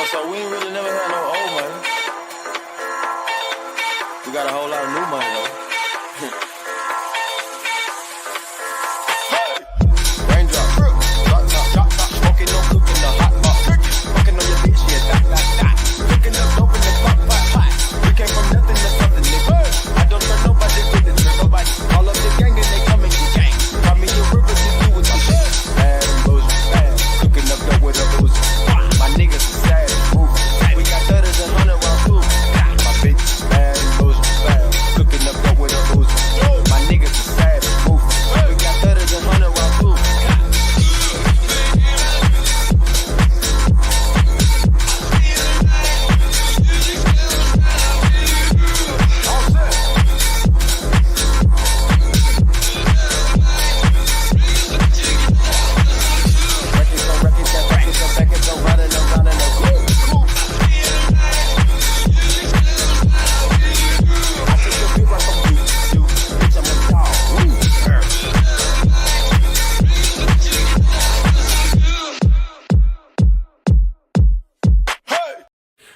so we ain't really never had no old money. We got a whole lot of new money, though. Raindrop, drop top, smoking, no cooking, the hot pot. Fucking on your bitch, yeah, that. Cooking up dope in the pot. We came from nothing to something, nigga. I don't trust nobody with it, nobody. All of the gang and they coming to gang. Got me a river to do with my shit. Bad and bullshit, bad. Cooking up dope with a boozy. My niggas is sad, move. We got 30s and 100 rounds too. My bitch is bad and bullshit, bad. Cooking up dope with a boozy. My niggas is sad, move. We got 30s and 100 rounds too.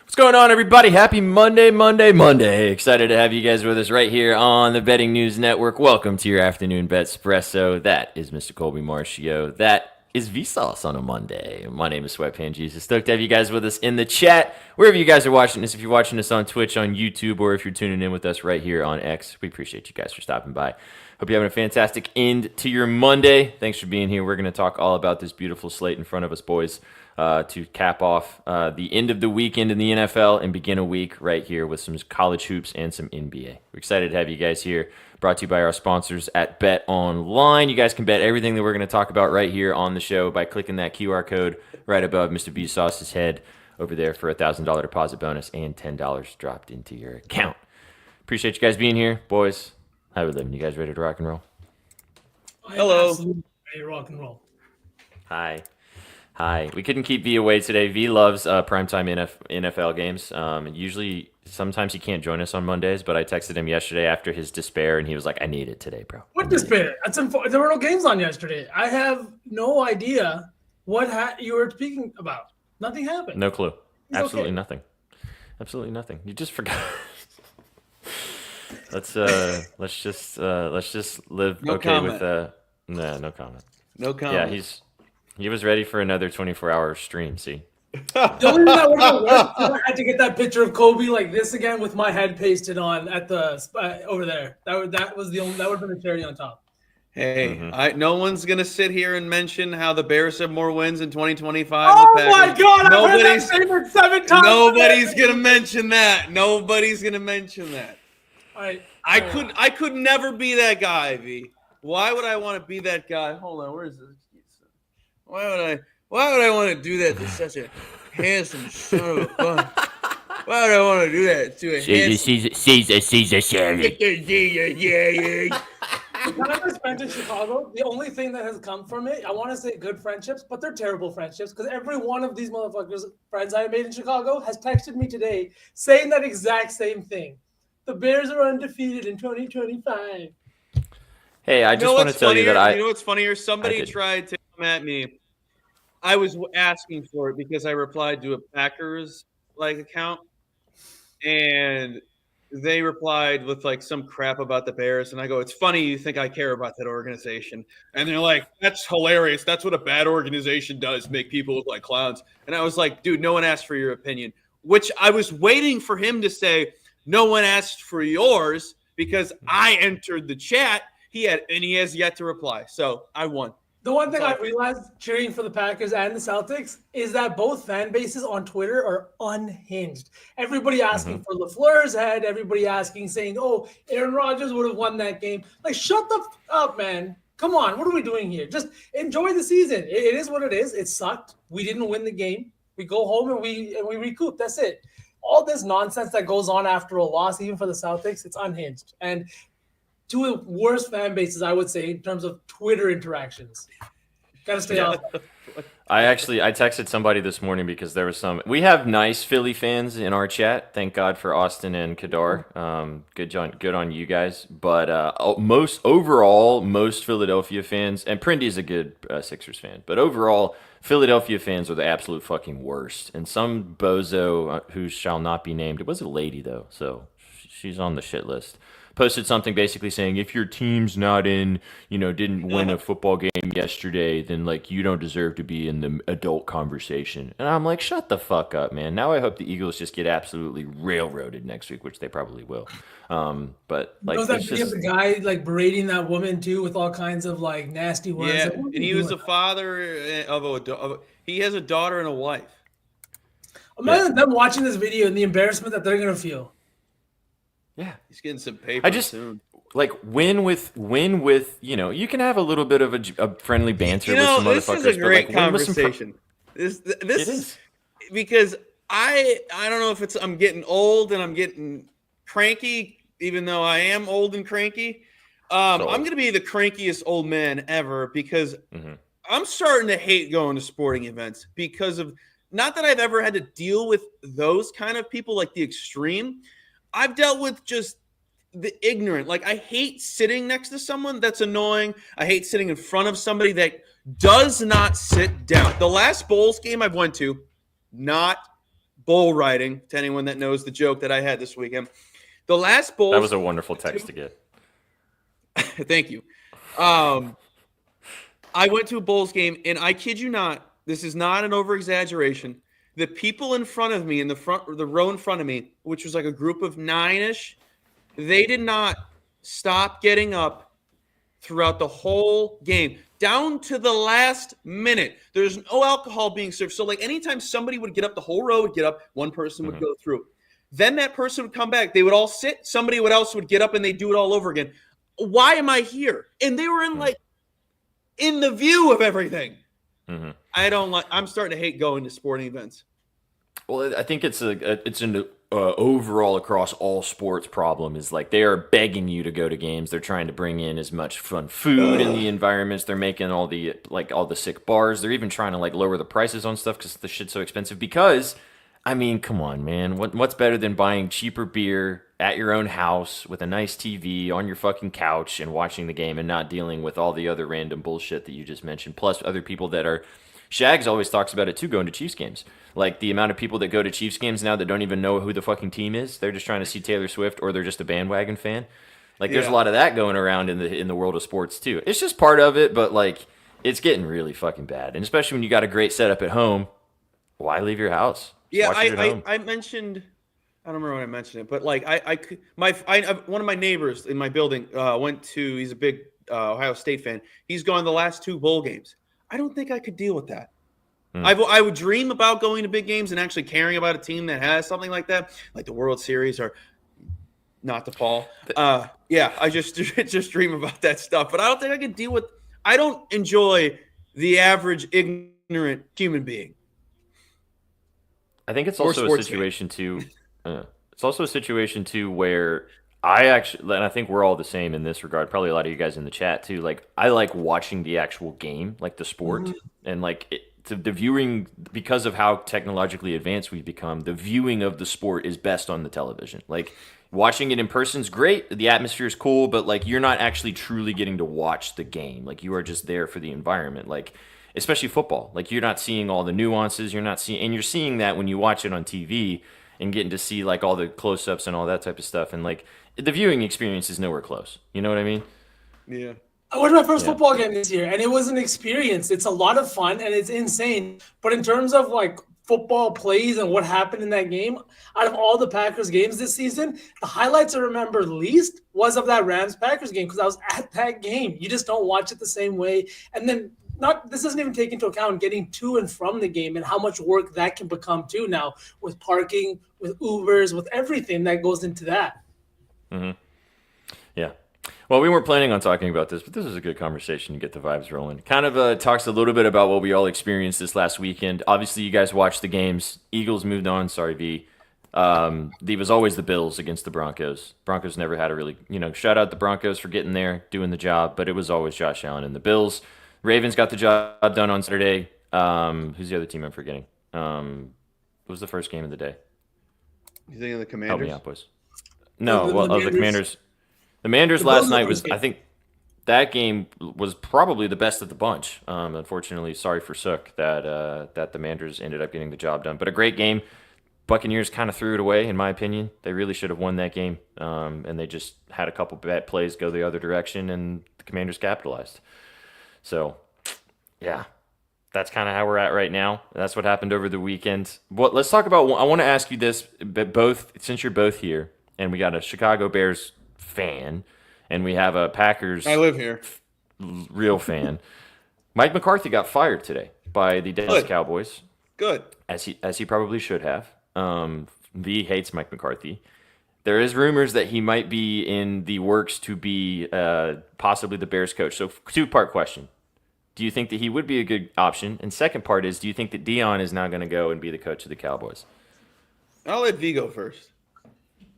What's going on, everybody? Happy Monday. Excited to have you guys with us right here on the Betting News Network. Welcome to your afternoon BetSpresso. That is Mr. Colby Marcio. That is Vsauce on a Monday. My name is Sweatpan Jesus. Stoked to have you guys with us in the chat. Wherever you guys are watching this, if you're watching us on Twitch, on YouTube, or if you're tuning in with us right here on X, we appreciate you guys for stopping by. Hope you're having a fantastic end to your Monday. Thanks for being here. We're going to talk all about this beautiful slate in front of us, boys. To cap off the end of the weekend in the NFL and begin a week right here with some college hoops and some NBA. We're excited to have you guys here. Brought to you by our sponsors at BetOnline. You guys can bet everything that we're going to talk about right here on the show by clicking that QR code right above Mr. Vsauce's head over there for a $1,000 deposit bonus and $10 dropped into your account. Appreciate you guys being here. Boys, how we living? You guys ready to rock and roll? Hello. Ready to rock and roll. Hi. We couldn't keep V away today. V loves primetime NFL games. Usually, sometimes he can't join us on Mondays, but I texted him yesterday after his despair, and he was like, I need it today, bro. What despair? There were no games on yesterday. I have no idea what you were speaking about. Nothing happened. No clue. He's Absolutely okay. nothing. Absolutely nothing. You just forgot. Let's just live No okay comment. with no comment. No comment. Yeah, he was ready for another 24-hour stream, see? The only thing that would have worked is I had to get that picture of Kobe like this again with my head pasted on at the over there. That would have been a cherry on top. Hey, no one's gonna sit here and mention how the Bears have more wins in 2025. Oh than the my Packers. God! I've heard that statement 7 times. Nobody's gonna mention that. Nobody's gonna mention that. All right. I could never be that guy, V. Why would I want to be that guy? Hold on, where is this? Why would I want to do that to such a handsome son of a fuck? Why would I want to do that to a handsome Caesar Shelley. When I spent in Chicago, the only thing that has come from it, I want to say good friendships, but they're terrible friendships because every one of these motherfuckers, friends I made in Chicago, has texted me today saying that exact same thing. The Bears are undefeated in 2025. Hey, I just want to tell you that You know what's funnier? Somebody tried to come at me. I was asking for it because I replied to a Packers account, and they replied with some crap about the Bears, and I go, "It's funny you think I care about that organization," and they're like, "That's hilarious. That's what a bad organization does, make people look like clowns." And I was like, "Dude, no one asked for your opinion," which I was waiting for him to say, "No one asked for yours," because I entered the chat. He has yet to reply, so I won. The one thing I realized cheering for the Packers and the Celtics is that both fan bases on Twitter are unhinged. Everybody asking for LaFleur's head. Everybody saying, "Oh, Aaron Rodgers would have won that game." Like, shut the up, man. Come on. What are we doing here? Just enjoy the season. It is what it is. It sucked. We didn't win the game. We go home and we recoup. That's it. All this nonsense that goes on after a loss, even for the Celtics, it's unhinged. And two of the worst fan bases, I would say, in terms of Twitter interactions. Gotta stay off. I texted somebody this morning because there was some. We have nice Philly fans in our chat. Thank God for Austin and Kadar. Good on you guys. But most Philadelphia fans, and Prindy's a good Sixers fan, but overall Philadelphia fans are the absolute fucking worst. And some bozo who shall not be named. It was a lady though, so she's on the shit list. Posted something basically saying if your team's not in, didn't win a football game yesterday, then like you don't deserve to be in the adult conversation. And I'm like, shut the fuck up, man. Now I hope the Eagles just get absolutely railroaded next week, which they probably will. But like, was that video of the guy like berating that woman too with all kinds of like nasty words? Yeah, Like, and he was the father he has a daughter and a wife. Imagine them watching this video and the embarrassment that they're gonna feel. Yeah, he's getting some paper soon. Like win with you can have a little bit of a friendly banter with some this motherfuckers. This is a great but, like, conversation. This is because I don't know if I'm getting old and I'm getting cranky, even though I am old and cranky. I'm going to be the crankiest old man ever because I'm starting to hate going to sporting events because of not that I've ever had to deal with those kind of people like the extreme. I've dealt with just the ignorant. Like, I hate sitting next to someone that's annoying. I hate sitting in front of somebody that does not sit down. The last Bulls game I've went to, not bull riding, to anyone that knows the joke that I had this weekend. The last Bulls... That was a wonderful text to get. Thank you. I went to a Bulls game, and I kid you not, this is not an over-exaggeration. The people in front of me, the row in front of me, which was like a group of 9-ish, they did not stop getting up throughout the whole game, down to the last minute. There's no alcohol being served. So, like, anytime somebody would get up, the whole row would get up, one person would go through. Then that person would come back. They would all sit. Somebody else would get up, and they'd do it all over again. Why am I here? And they were in the view of everything. I'm starting to hate going to sporting events. Well, I think it's an overall across all sports problem is like they are begging you to go to games. They're trying to bring in as much fun food in the environments. They're making all the sick bars. They're even trying to like lower the prices on stuff because the shit's so expensive. Because I mean, come on, man. What's better than buying cheaper beer at your own house with a nice TV on your fucking couch and watching the game and not dealing with all the other random bullshit that you just mentioned, plus other people that are... Shags always talks about it too, going to Chiefs games. Like the amount of people that go to Chiefs games now that don't even know who the fucking team is. They're just trying to see Taylor Swift or they're just a bandwagon fan. Like there's a lot of that going around in the world of sports too. It's just part of it, but like it's getting really fucking bad. And especially when you got a great setup at home, why leave your house? Just I mentioned, I don't remember when I mentioned it, but like one of my neighbors in my building he's a big Ohio State fan. He's gone the last 2 bowl games. I don't think I could deal with that. I would dream about going to big games and actually caring about a team that has something like that, like the World Series or not the fall. I just dream about that stuff. But I don't think I could deal with. I don't enjoy the average ignorant human being. I think it's also a situation too. It's also a situation too where and I think we're all the same in this regard. Probably a lot of you guys in the chat too. Like I like watching the actual game, like the sport, and like the viewing because of how technologically advanced we've become. The viewing of the sport is best on the television. Like watching it in person is great. The atmosphere is cool, but like you're not actually truly getting to watch the game. Like you are just there for the environment. Like especially football. Like you're not seeing all the nuances. You're seeing that when you watch it on TV and getting to see like all the close-ups and all that type of stuff. And like the viewing experience is nowhere close. You know what I mean? Yeah. I went to my first football game this year, and it was an experience. It's a lot of fun, and it's insane. But in terms of like football plays and what happened in that game, out of all the Packers games this season, the highlights I remember least was of that Rams-Packers game because I was at that game. You just don't watch it the same way. And then this doesn't even take into account getting to and from the game and how much work that can become too now with parking, with Ubers, with everything that goes into that. Mm-hmm. Yeah. Well, we weren't planning on talking about this, but this is a good conversation to get the vibes rolling. Kind of talks a little bit about what we all experienced this last weekend. Obviously, you guys watched the games. Eagles moved on. Sorry, V. It was always the Bills against the Broncos. Broncos never had a really, shout out the Broncos for getting there, doing the job, but it was always Josh Allen and the Bills. Ravens got the job done on Saturday. Who's the other team I'm forgetting? What was the first game of the day? You think of the Help Commanders? me out, boys. No, The the Commanders. The Commanders The last Bills night are was, first I think, that game was probably the best of the bunch. Unfortunately, sorry for Sook that the Commanders ended up getting the job done. But a great game. Buccaneers kind of threw it away, in my opinion. They really should have won that game, and they just had a couple bad plays go the other direction, and the Commanders capitalized. So, yeah, that's kind of how we're at right now. That's what happened over the weekend. Well, let's talk about. I want to ask you this, but since you're both here, and we got a Chicago Bears fan, and we have a Packers I live here. real fan. Mike McCarthy got fired today by the Dallas Good. Cowboys, Good. as he probably should have. V hates Mike McCarthy. There is rumors that he might be in the works to be possibly the Bears coach. So, two-part question. Do you think that he would be a good option? And second part is, do you think that Dion is now going to go and be the coach of the Cowboys? I'll let V go first.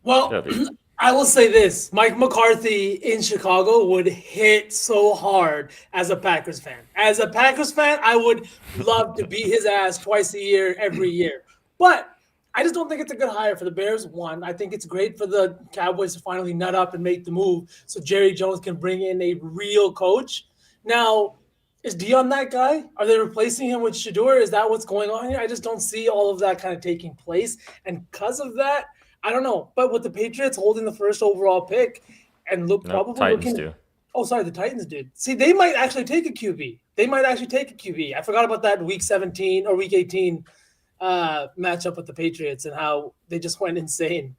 Well, Yeah, V. I will say this: Mike McCarthy in Chicago would hit so hard as a Packers fan. As a Packers fan, I would love to beat his ass twice a year, every year. But I just don't think it's a good hire for the Bears. One, I think it's great for the Cowboys to finally nut up and make the move so Jerry Jones can bring in a real coach. Now, is Dion that guy? Are they replacing him with Shador? Is that what's going on here? I just don't see all of that kind of taking place. And because of that, I don't know. But with the Patriots holding the first overall pick and probably Titans looking. do. Oh, sorry, the Titans did. See, they might actually take a QB. I forgot about that week 17 or week 18 matchup with the Patriots and how they just went insane.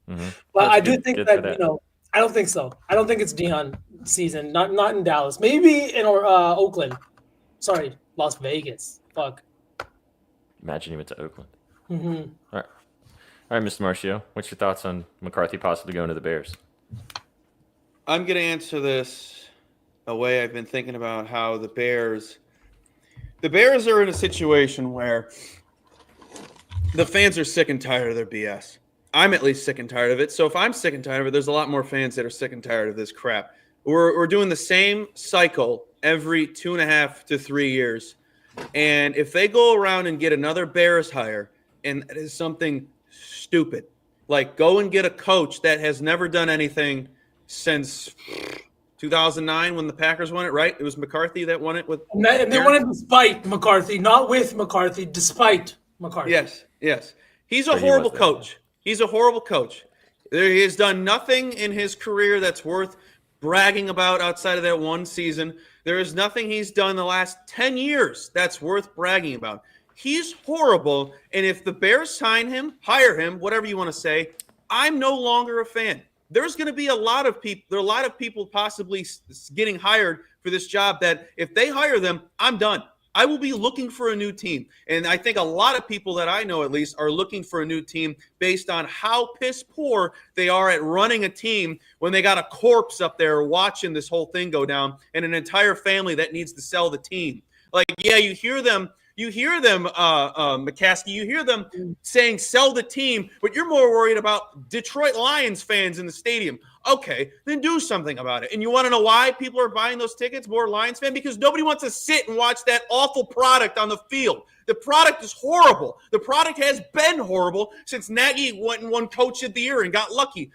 Mm-hmm. But I do good think for that, I don't think so. I don't think it's Dion season. Not in Dallas. Maybe in Oakland. Sorry, Las Vegas. Fuck. Imagine he went to Oakland. Mm-hmm. All right, Mr. Marcio, what's your thoughts on McCarthy possibly going to the Bears? I'm going to answer this a way I've been thinking about how the Bears are in a situation where the fans are sick and tired of their BS. I'm at least sick and tired of it. So if I'm sick and tired of it, there's a lot more fans that are sick and tired of this crap. We're doing the same cycle every 2.5 to 3 years. And if they go around and get another Bears hire, and it is something stupid, like go and get a coach that has never done anything since 2009 when the Packers won it, right? It was McCarthy that won it with. And they won it despite McCarthy, not with McCarthy, despite McCarthy. Yes. He's a But he horrible was coach. He's a horrible coach. He has done nothing in his career that's worth bragging about outside of that one season. There is nothing he's done the last 10 years that's worth bragging about. He's horrible, and if the Bears hire him, whatever you want to say, I'm no longer a fan. There's going to be a lot of people possibly getting hired for this job that if they hire them, I'm done. I will be looking for a new team. And I think a lot of people that I know at least are looking for a new team based on how piss poor they are at running a team when they got a corpse up there watching this whole thing go down and an entire family that needs to sell the team. Like, yeah, you hear them, McCaskey, you hear them saying sell the team, but you're more worried about Detroit Lions fans in the stadium. Okay, then do something about it. And you want to know why people are buying those tickets, more Lions fans? Because nobody wants to sit and watch that awful product on the field. The product is horrible. The product has been horrible since Nagy went and won Coach of the Year and got lucky.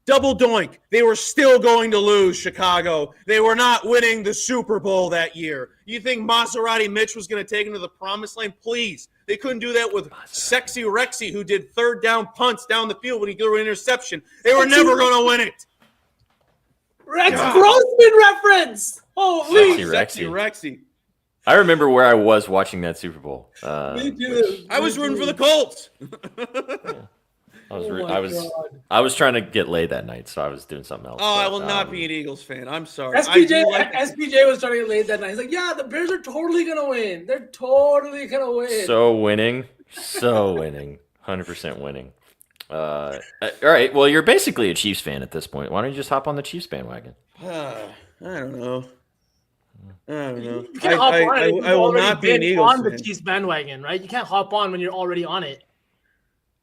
Double doink. They were still going to lose, Chicago. They were not winning the Super Bowl that year. You think Maserati Mitch was going to take them to the promised land? Please. They couldn't do that with Sexy Rexy, who did third down punts down the field when he threw an interception. They were never going to win it. Rex Grossman reference. Holy. Sexy Rexy. I remember where I was watching that Super Bowl. Me too. I was rooting for the Colts. I was trying to get laid that night, so I was doing something else. Oh, I will not be an Eagles fan. I'm sorry. SPJ was trying to get laid that night. He's like, yeah, the Bears are totally going to win. They're totally going to win. So winning. 100% winning. All right, well, you're basically a Chiefs fan at this point. Why don't you just hop on the Chiefs bandwagon? I don't know. You can't hop on it. I will not be an Eagles on fan. the Chiefs bandwagon, right? You can't hop on when you're already on it.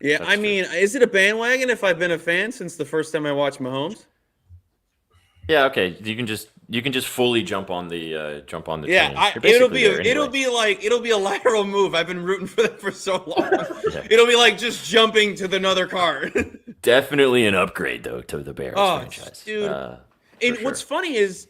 Yeah, That's I mean, is it a bandwagon if I've been a fan since the first time I watched Mahomes? Yeah, okay. You can just just fully jump on the train. Yeah, You're it'll basically be there anyway. it'll be a lateral move. I've been rooting for them for so long. It'll be like just jumping to another car. Definitely an upgrade though to the Bears franchise, dude. And sure. what's funny is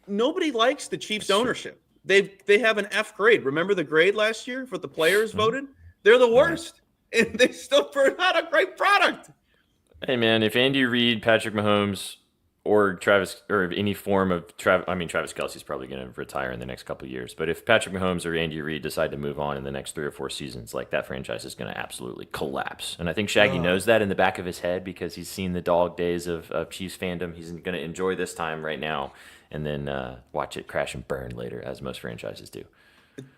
nobody likes the Chiefs ownership. They have an F grade. Remember the grade last year for the players voted? They're the worst, and they still put out a great product. Hey man, if Andy Reid, Patrick Mahomes, or Travis, or any form of Travis Kelce's probably going to retire in the next couple of years. But if Patrick Mahomes or Andy Reid decide to move on in the next 3 or 4 seasons, like that franchise is going to absolutely collapse. And I think Shaggy knows that in the back of his head because he's seen the dog days of Chiefs fandom. He's going to enjoy this time right now and then watch it crash and burn later, as most franchises do.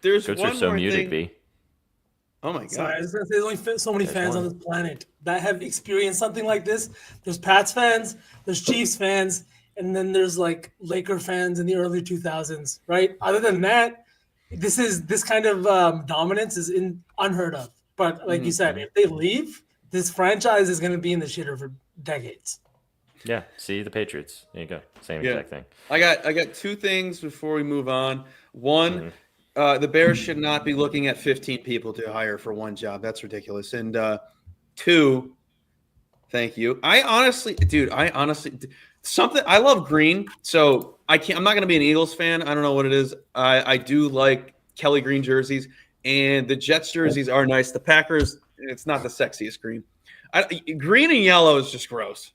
There's Goats one are so more muted, thing. B. Oh my god! Sorry, there's only so many fans on this planet that have experienced something like this. There's Pats fans, there's Chiefs fans, and then there's like Laker fans in the early 2000s, right? Other than that, this kind of dominance is unheard of. But like you said, if they leave, this franchise is going to be in the shitter for decades. Yeah, see the Patriots. There you go. Same exact thing. I got 2 things before we move on. One, the Bears should not be looking at 15 people to hire for one job. That's ridiculous. And 2, thank you. I honestly, I love green, so I'm not going to be an Eagles fan. I don't know what it is. I do like Kelly green jerseys, and the Jets jerseys are nice. The Packers, it's not the sexiest green. Green and yellow is just gross.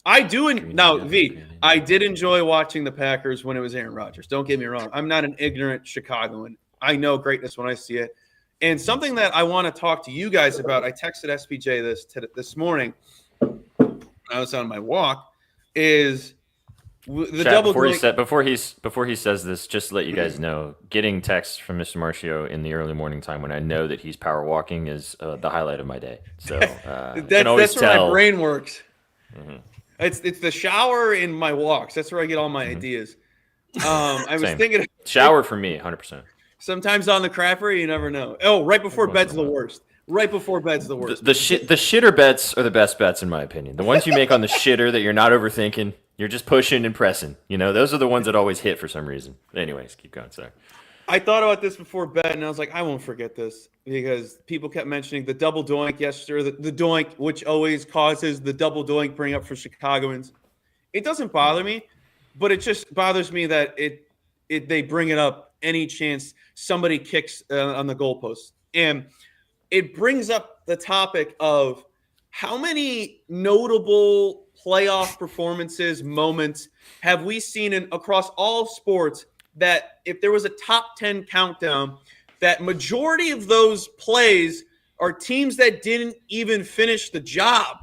I did enjoy watching the Packers when it was Aaron Rodgers. Don't get me wrong. I'm not an ignorant Chicagoan. I know greatness when I see it. And something that I want to talk to you guys about, I texted SPJ this morning when I was on my walk, is the Chat, double before he says this, just to let you guys know, getting texts from Mr. Marcio in the early morning time when I know that he's power walking is the highlight of my day. So that's where my brain works. It's the shower and my walks. That's where I get all my ideas. I was thinking shower for me, 100%. Sometimes on the crapper, you never know. Oh, right before bed's the worst. Right before bed's the worst. The shitter bets are the best bets in my opinion. The ones you make on the shitter that you're not overthinking, you're just pushing and pressing. You know, those are the ones that always hit for some reason. Anyways, keep going. Sorry. I thought about this before bed, and I was like, I won't forget this because people kept mentioning the double doink yesterday, the doink, which always causes the double doink bring up for Chicagoans. It doesn't bother me, but it just bothers me that they bring it up any chance somebody kicks on the goalpost. And it brings up the topic of how many notable playoff performances, moments have we seen across all sports that if there was a top 10 countdown, that majority of those plays are teams that didn't even finish the job.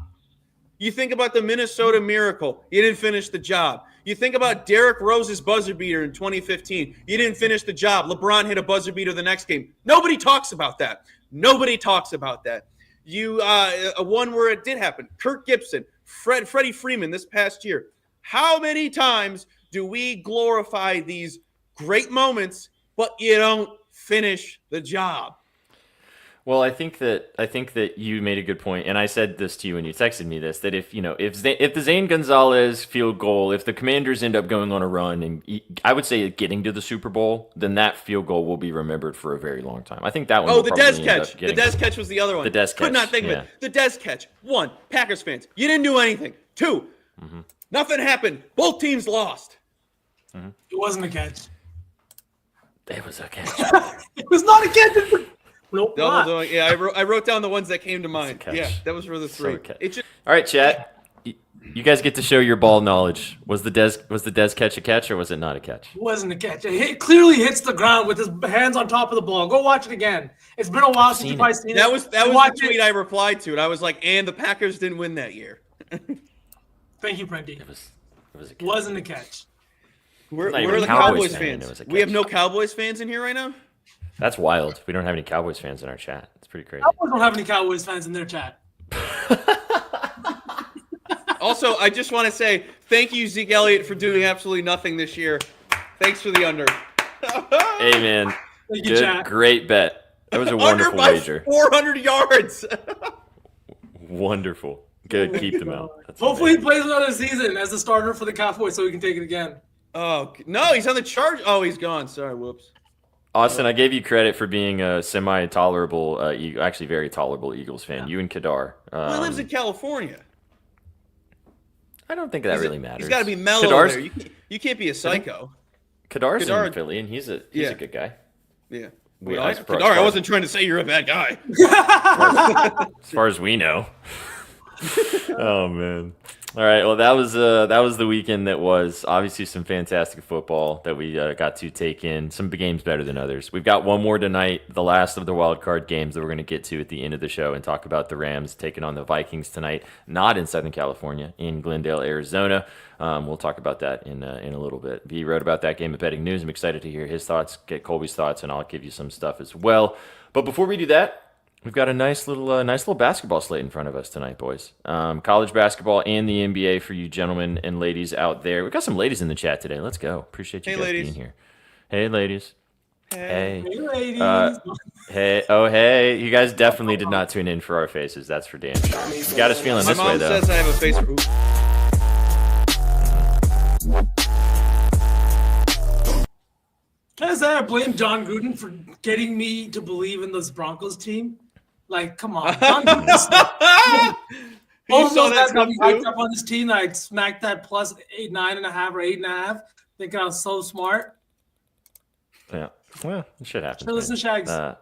You think about the Minnesota Miracle. You didn't finish the job. You think about Derrick Rose's buzzer beater in 2015. You didn't finish the job. LeBron hit a buzzer beater the next game. Nobody talks about that. Nobody talks about that. One where it did happen. Kirk Gibson, Freddie Freeman this past year. How many times do we glorify these great moments, but you don't finish the job? Well, I think that you made a good point, and I said this to you when you texted me this, that if the Zane Gonzalez field goal, if the Commanders end up going on a run and I would say getting to the Super Bowl, then that field goal will be remembered for a very long time. I think that one. Oh, the Dez catch. The Dez catch was the other one. The Dez catch. Could not think of it. The Dez catch. 1, Packers fans, you didn't do anything. 2, nothing happened. Both teams lost. It wasn't a catch. It was a catch. It was not a catch. Nope. Yeah, I wrote down the ones that came to mind. Yeah, that was for the 3. All right, chat. You guys get to show your ball knowledge. Was the Dez catch a catch or was it not a catch? It wasn't a catch. It clearly hits the ground with his hands on top of the ball. Go watch it again. It's been a while since you've probably seen it. That was the tweet I replied to, and I was like, and the Packers didn't win that year. Thank you, Prenti. It was a catch. It wasn't a catch. Where are the Cowboys fans? We have no Cowboys fans in here right now? That's wild. We don't have any Cowboys fans in our chat. It's pretty crazy. Cowboys don't have any Cowboys fans in their chat. Also, I just want to say thank you, Zeke Elliott, for doing absolutely nothing this year. Thanks for the under. Hey, man. Thank you, chat. Great bet. That was a wonderful wager. 400 yards. Wonderful. Good. Keep them out. That's Hopefully amazing. he plays another season as the starter for the Cowboys so we can take it again. Oh no, he's on the charge. Oh, he's gone. Sorry, whoops. Austin, I gave you credit for being a semi-tolerable, actually very tolerable Eagles fan. Yeah. You and Kadar. Well, he lives in California. I don't think that really matters. He's got to be mellow there. You can't be a psycho. Kadar's in Philly, and he's a good guy. Yeah. Kadar, I wasn't trying to say you're a bad guy. As far as we know. Oh man. All right. Well, that was the weekend that was. Obviously some fantastic football that we got to take in. Some games better than others. We've got one more tonight, the last of the wild card games that we're going to get to at the end of the show and talk about the Rams taking on the Vikings tonight, not in Southern California, in Glendale, Arizona. We'll talk about that in a little bit. V wrote about that game at Betting News. I'm excited to hear his thoughts, get Colby's thoughts, and I'll give you some stuff as well. But before we do that, we've got a nice little basketball slate in front of us tonight, boys. College basketball and the NBA for you gentlemen and ladies out there. We've got some ladies in the chat today. Let's go. Appreciate you guys being here. Hey, ladies. Hey. Hey, ladies. Hey. Oh, hey. You guys definitely did not tune in for our faces. That's for damn sure. You got us feeling this way, though. My mom says I have a face for... Can I say I blame John Gruden for getting me to believe in this Broncos team? Like, come on. John Gruden. All of those guys got me hyped up on this team. I smacked that plus 9.5 or 8.5, thinking I was so smart. Yeah. Well, it should happen. Sure, listen, Shags. Yeah.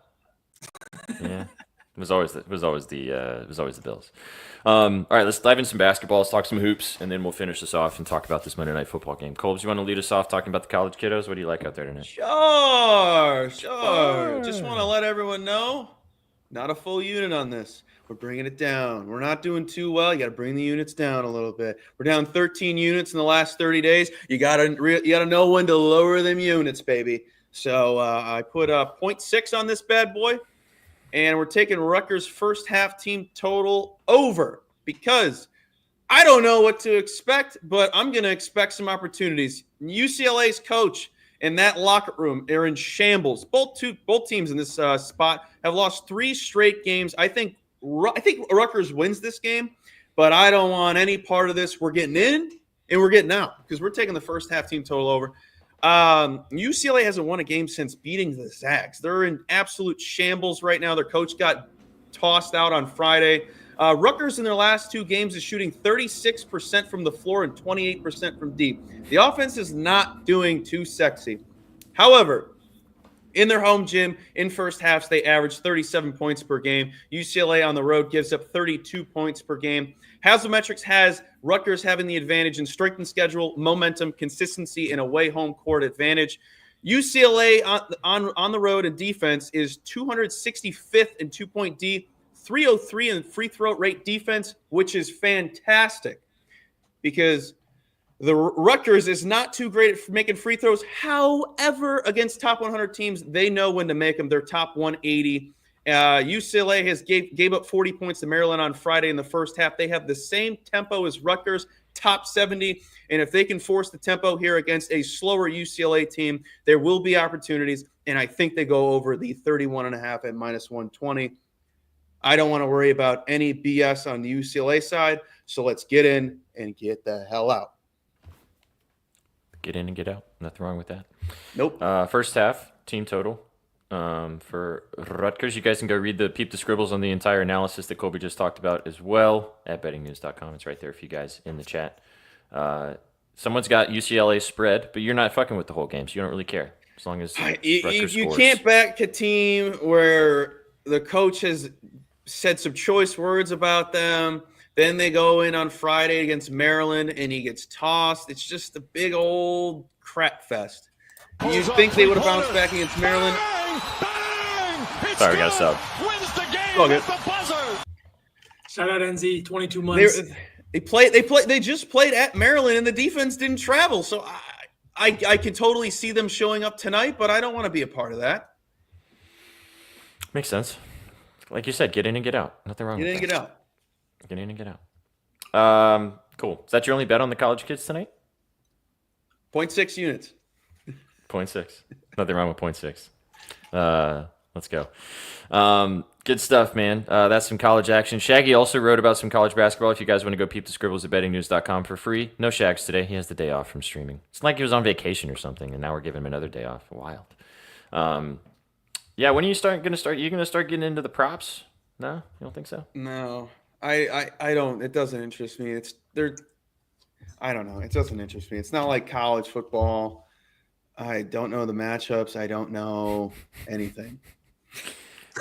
It was always the Bills. All right, let's dive into some basketball. Let's talk some hoops, and then we'll finish this off and talk about this Monday Night Football game. Colbs, you want to lead us off talking about the college kiddos? What do you like out there tonight? Sure. Just want to let everyone know, not a full unit on this. We're bringing it down. We're not doing too well. You got to bring the units down a little bit. We're down 13 units in the last 30 days. You got to know when to lower them units, baby. So I put 0.6 on this bad boy. And we're taking Rutgers' first half team total over because I don't know what to expect, but I'm going to expect some opportunities. UCLA's coach and that locker room are in shambles. Both teams in this spot have lost 3 straight games. I think Rutgers wins this game, but I don't want any part of this. We're getting in and we're getting out because we're taking the first half team total over. UCLA hasn't won a game since beating the Zags. They're in absolute shambles right now. Their coach got tossed out on Friday. Rutgers in their last 2 games is shooting 36% from the floor and 28% from deep. The offense is not doing too sexy. However, in their home gym, in first halves, they average 37 points per game. UCLA on the road gives up 32 points per game. Haslametrics has Rutgers having the advantage in strength and schedule, momentum, consistency, and away home court advantage. UCLA on the road in defense is 265th in 2-point D, 303 in free throw rate defense, which is fantastic because the Rutgers is not too great at making free throws. However, against top 100 teams, they know when to make them. They're top 180. UCLA has gave up 40 points to Maryland on Friday in the first half. They have the same tempo as Rutgers, top 70. And if they can force the tempo here against a slower UCLA team, there will be opportunities. And I think they go over the 31.5 at minus 120. I don't want to worry about any BS on the UCLA side. So let's get in and get the hell out. Get in and get out. Nothing wrong with that. Nope. First half, team total. For Rutgers, you guys can go peep the scribbles on the entire analysis that Colby just talked about as well at bettingnews.com. It's right there for you guys in the chat. Someone's got UCLA spread, but you're not fucking with the whole game, so you don't really care as long as Rutgers you scores. Can't back a team where the coach has said some choice words about them. Then they go in on Friday against Maryland, and he gets tossed. It's just a big old crap fest. You think they would have bounced back against Maryland? Sorry, we got a sub. Shout out NZ, 22 months. They just played at Maryland, and the defense didn't travel. So I can totally see them showing up tonight, but I don't want to be a part of that. Makes sense. Like you said, get in and get out. Nothing wrong with that. Get in and get out. Get in and get out. Cool. Is that your only bet on the college kids tonight? 0.6 units. 0.6. Nothing wrong with 0.6. Let's go. Good stuff, man. That's some college action. Shaggy also wrote about some college basketball. If you guys want to go peep the scribbles at bettingnews.com for free. No Shags today. He has the day off from streaming. It's like he was on vacation or something, and now we're giving him another day off. Wild. Yeah, when are you going to start? You going to start getting into the props? No, you don't think so? No, I don't. It doesn't interest me. I don't know. It doesn't interest me. It's not like college football. I don't know the matchups. I don't know anything.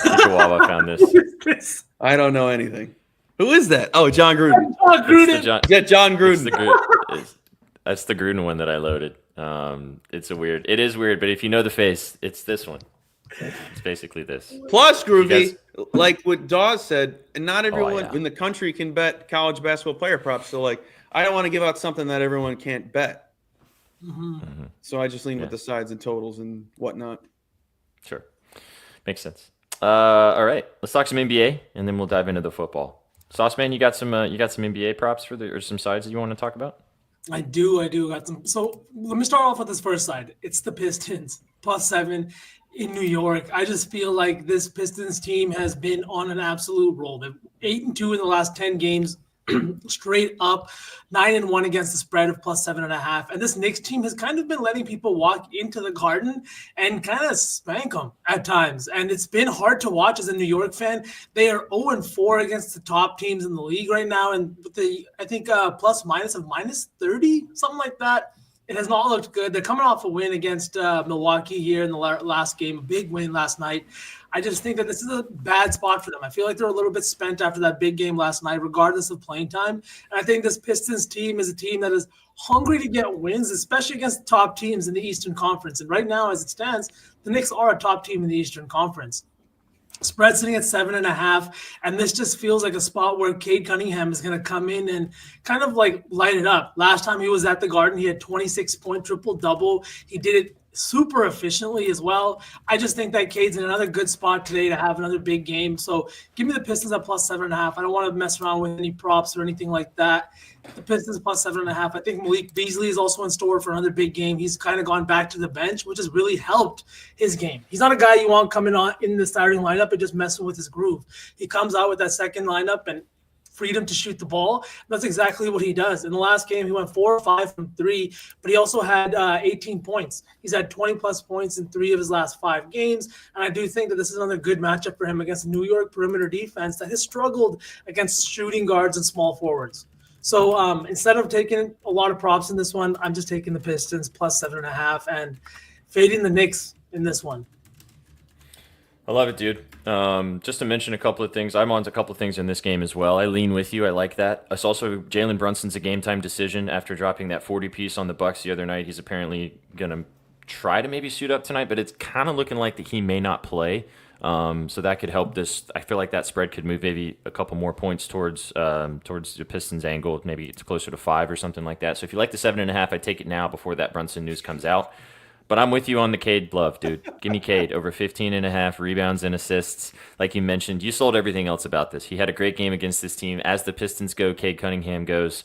Chihuahua found this. I don't know anything. Who is that? Oh, John Gruden. John Gruden. John Gruden. That's the Gruden one that I loaded. It is weird, but if you know the face, it's this one. It's basically this. Plus, Groovy, like what Dawes said, and not everyone in the country can bet college basketball player props. So, like, I don't want to give out something that everyone can't bet. Mm-hmm. So I just lean with the sides and totals and whatnot. Sure. Makes sense. All right, let's talk some NBA, and then we'll dive into the football. Sauceman, you got some NBA props or some sides that you want to talk about? I do got some. So let me start off with this first side. It's the Pistons +7 in New York. I just feel like this Pistons team has been on an absolute roll. They're 8-2 in the last 10 games. Straight up, 9-1 against the spread of +7.5. And this Knicks team has kind of been letting people walk into the Garden and kind of spank them at times. And it's been hard to watch as a New York fan. They are 0-4 against the top teams in the league right now. And with the, I think, plus minus of -30, something like that. It has not looked good. They're coming off a win against Milwaukee here in the last game, a big win last night. I just think that this is a bad spot for them. I feel like they're a little bit spent after that big game last night, regardless of playing time. And I think this Pistons team is a team that is hungry to get wins, especially against top teams in the Eastern Conference. And right now, as it stands, the Knicks are a top team in the Eastern Conference. Spread sitting at 7.5, and this just feels like a spot where Cade Cunningham is going to come in and kind of like light it up. Last time he was at the Garden, he had 26-point triple-double. He did it super efficiently as well. I just think that Cade's in another good spot today to have another big game. So give me the Pistons at +7.5. I don't want to mess around with any props or anything like that. The Pistons +7.5. I think Malik Beasley is also in store for another big game. He's kind of gone back to the bench, which has really helped his game. He's not a guy you want coming on in the starting lineup and just messing with his groove. He comes out with that second lineup and freedom to shoot the ball. That's exactly what he does. In the last game, he went 4 or 5 from 3, but he also had 18 points. He's had 20-plus points in 3 of his last 5 games, and I do think that this is another good matchup for him against a New York perimeter defense that has struggled against shooting guards and small forwards. So instead of taking a lot of props in this one, I'm just taking the Pistons +7.5 and fading the Knicks in this one. I love it, dude. Just to mention a couple of things, I'm on to a couple of things in this game as well. I lean with you. I like that. It's also Jalen Brunson's a game-time decision after dropping that 40-piece on the Bucks the other night. He's apparently going to try to maybe suit up tonight, but it's kind of looking like that he may not play. So that could help this. I feel like that spread could move maybe a couple more points towards the Pistons angle. Maybe it's closer to 5 or something like that. So if you like the 7.5, I'd take it now before that Brunson news comes out. But I'm with you on the Cade love, dude. Give me Cade over 15.5 rebounds and assists. Like you mentioned, you sold everything else about this. He had a great game against this team. As the Pistons go, Cade Cunningham goes.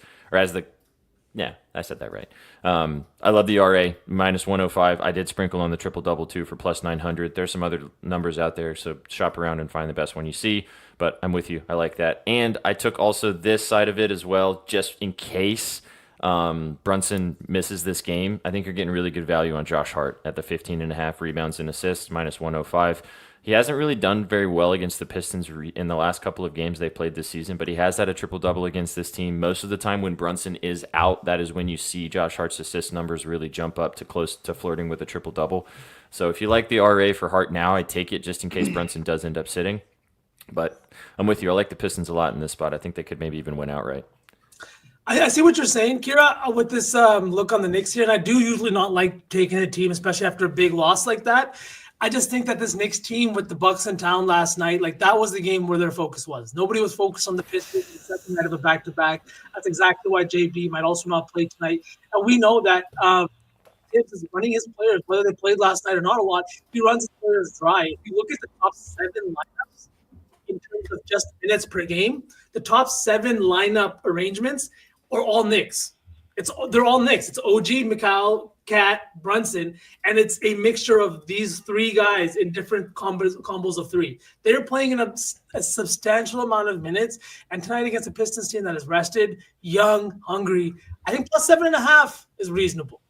Yeah, I said that right. I love the RA, -105. I did sprinkle on the triple-double, too, for +900. There's some other numbers out there, so shop around and find the best one you see. But I'm with you. I like that. And I took also this side of it as well, just in case Brunson misses this game. I think you're getting really good value on Josh Hart at the 15.5 rebounds and assists, -105. He hasn't really done very well against the Pistons in the last couple of games they played this season, but he has had a triple-double against this team. Most of the time when Brunson is out, that is when you see Josh Hart's assist numbers really jump up to close to flirting with a triple-double. So if you like the RA for Hart now, I'd take it just in case Brunson does end up sitting. But I'm with you. I like the Pistons a lot in this spot. I think they could maybe even win outright. I see what you're saying, Kira, with this look on the Knicks here, and I do usually not like taking a team, especially after a big loss like that. I just think that this Knicks team with the Bucks in town last night, like that was the game where their focus was. Nobody was focused on the Pistons the second night of a back-to-back. That's exactly why JB might also not play tonight. And we know that Tibbs is running his players, whether they played last night or not a lot. He runs his players dry. If you look at the top 7 lineups in terms of just minutes per game, the top 7 lineup arrangements are all Knicks. They're all Knicks. It's OG, Mikal, Cat, Brunson, and it's a mixture of these three guys in different combos of three. They're playing in a substantial amount of minutes, and tonight against a Pistons team that is rested, young, hungry, I think plus 7.5 is reasonable.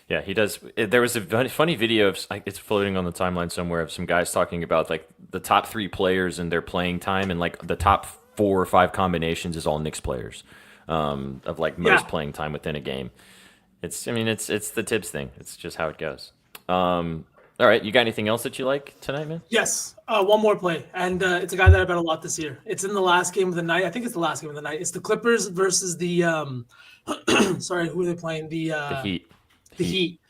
Yeah, he does. There was a funny video of it's floating on the timeline somewhere of some guys talking about like the top 3 players and their playing time, and like the top 4 or 5 combinations is all Knicks players of like most playing time within a game. It's the Tibbs thing. It's just how it goes. All right, you got anything else that you like tonight, man? Yes, one more play, and it's a guy that I bet a lot this year. It's in the last game of the night. I think it's the last game of the night. It's the Clippers versus the sorry, who are they playing? The Heat. The Heat.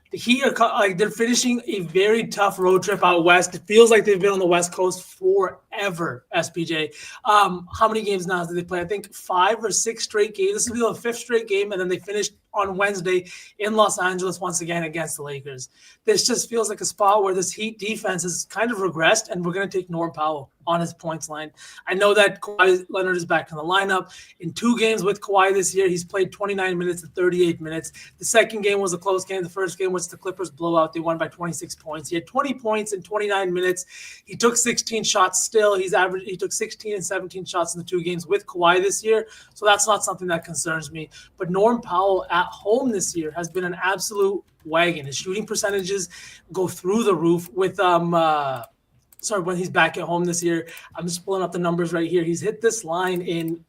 The Heat are they're finishing a very tough road trip out west. It feels like they've been on the West Coast forever. SPJ. How many games now did they play? I think 5 or 6 straight games. This will be the 5th straight game, and then they finished on Wednesday in Los Angeles once again against the Lakers. This just feels like a spot where this Heat defense has kind of regressed, and we're going to take Norm Powell on his points line. I know that Kawhi Leonard is back in the lineup. In 2 games with Kawhi this year, he's played 29 minutes to 38 minutes. The second game was a close game. The first game was the Clippers blowout. They won by 26 points. He had 20 points in 29 minutes. He took 16 shots still. He took 16 and 17 shots in the 2 games with Kawhi this year. So that's not something that concerns me. But Norm Powell at home this year has been an absolute wagon. His shooting percentages go through the roof with when he's back at home this year. I'm just pulling up the numbers right here. He's hit this line in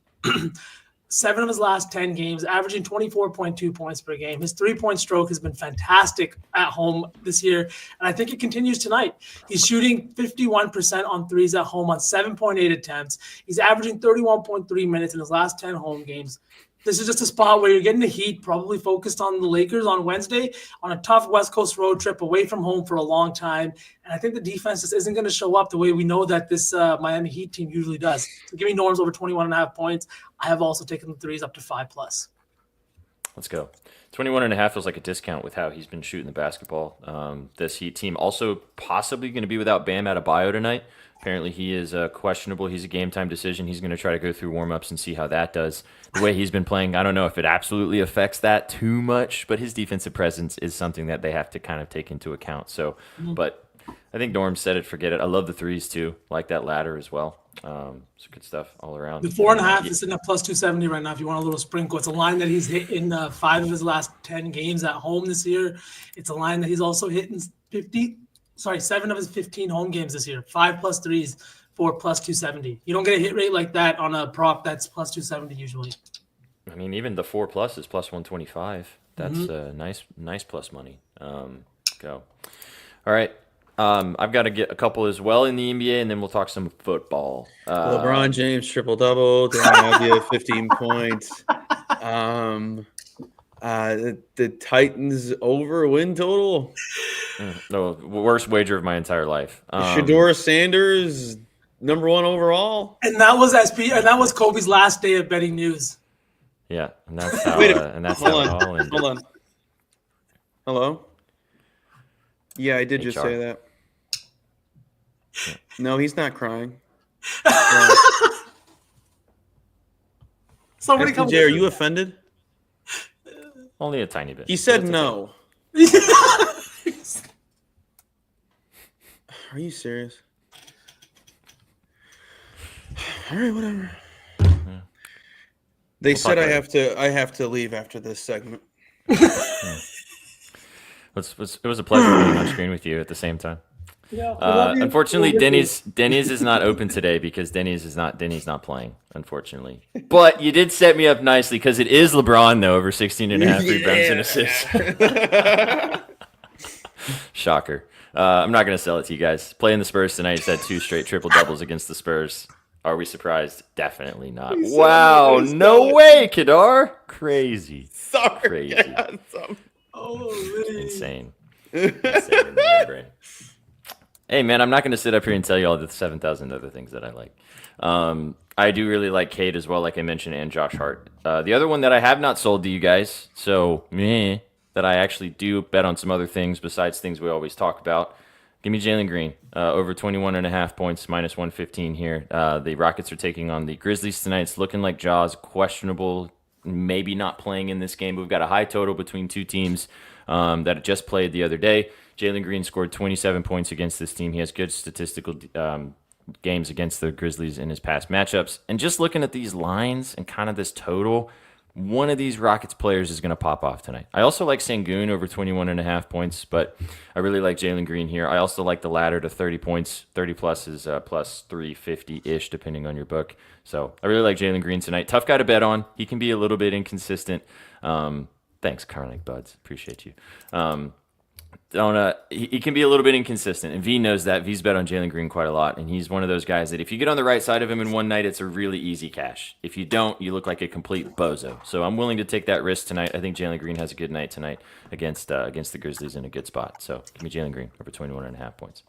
7 of his last 10 games, averaging 24.2 points per game. His 3-point stroke has been fantastic at home this year, and I think it continues tonight. He's shooting 51% on threes at home on 7.8 attempts. He's averaging 31.3 minutes in his last 10 home games. This is just a spot where you're getting the Heat probably focused on the Lakers on Wednesday on a tough West Coast road trip away from home for a long time. And I think the defense just isn't going to show up the way we know that this Miami Heat team usually does. So give me Norm's over 21.5 points. I have also taken the threes up to 5+. Let's go. 21.5 feels like a discount with how he's been shooting the basketball. This Heat team also possibly going to be without Bam Adebayo tonight. Apparently he is questionable. He's a game-time decision. He's going to try to go through warm-ups and see how that does. The way he's been playing, I don't know if it absolutely affects that too much, but his defensive presence is something that they have to kind of take into account. So, but I think Norm said it, forget it. I love the threes too. Like that ladder as well. So good stuff all around. The 4.5 is sitting at plus 270 right now. If you want a little sprinkle, it's a line that he's hit in 5 of his last 10 games at home this year. It's a line that he's also hit in 7 of his 15 home games this year. 5+ threes for plus 270. You don't get a hit rate like that on a prop that's plus 270 usually. I mean, even the 4+ is plus 125. That's nice plus money. Go. All right. I've got to get a couple as well in the NBA, and then we'll talk some football. LeBron James triple-double. Daniel 15 points. The Titans over win total. No, worst wager of my entire life. Shedeur Sanders, number 1 overall. And that was Kobe's last day of betting news. Yeah, and that's how. Wait, and that's hold how on. it all ended. Hold on. Hello. Yeah, I did just HR. say that. No, he's not crying. Somebody come. FJ, are you offended? Only a tiny bit. He said But it's no. Are you serious? All right, whatever. They said I have to leave after this segment. It was a pleasure being on screen with you at the same time. Yeah, Unfortunately, Denny's is not open today because Denny's not playing, unfortunately. But you did set me up nicely because it is LeBron, though, over 16.5 rebounds and assists. Shocker. I'm not going to sell it to you guys. Playing the Spurs tonight, he's had 2 straight triple-doubles against the Spurs. Are we surprised? Definitely not. Wow, no way, Kadar. Crazy. Sorry. Crazy. Insane. In my brain. Hey, man, I'm not going to sit up here and tell you all the 7,000 other things that I like. I do really like Cade as well, like I mentioned, and Josh Hart. The other one that I have not sold to you guys, that I actually do bet on some other things besides things we always talk about. Give me Jalen Green, over 21.5 points, minus 115 here. The Rockets are taking on the Grizzlies tonight. It's looking like Jaws questionable maybe not playing in this game. We've got a high total between two teams that just played the other day. Jalen Green scored 27 points against this team. He has good statistical games against the Grizzlies in his past matchups. And just looking at these lines and kind of this total, one of these Rockets players is going to pop off tonight. I also like Sengun over 21.5 points, but I really like Jalen Green here. I also like the ladder to 30 points. 30 plus is plus 350-ish, depending on your book. So I really like Jalen Green tonight. Tough guy to bet on. He can be a little bit inconsistent. Thanks, Carnick Buds. Appreciate you. He can be a little bit inconsistent, and V knows that. V's bet on Jalen Green quite a lot, and he's one of those guys that if you get on the right side of him in one night, it's a really easy cash. If you don't, you look like a complete bozo. So I'm willing to take that risk tonight. I think Jalen Green has a good night tonight against the Grizzlies in a good spot. So give me Jalen Green over 21.5 points.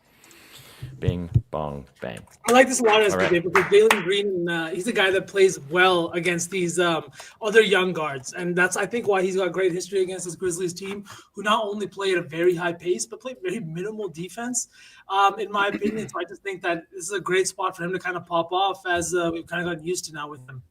Bing, bong, bang. I like this a lot as Right. because Jalen Green, he's a guy that plays well against these other young guards. And that's, I think, why he's got great history against this Grizzlies team, who not only play at a very high pace, but play very minimal defense, in my opinion. So I just think that this is a great spot for him to kind of pop off, as we've kind of gotten used to now with him.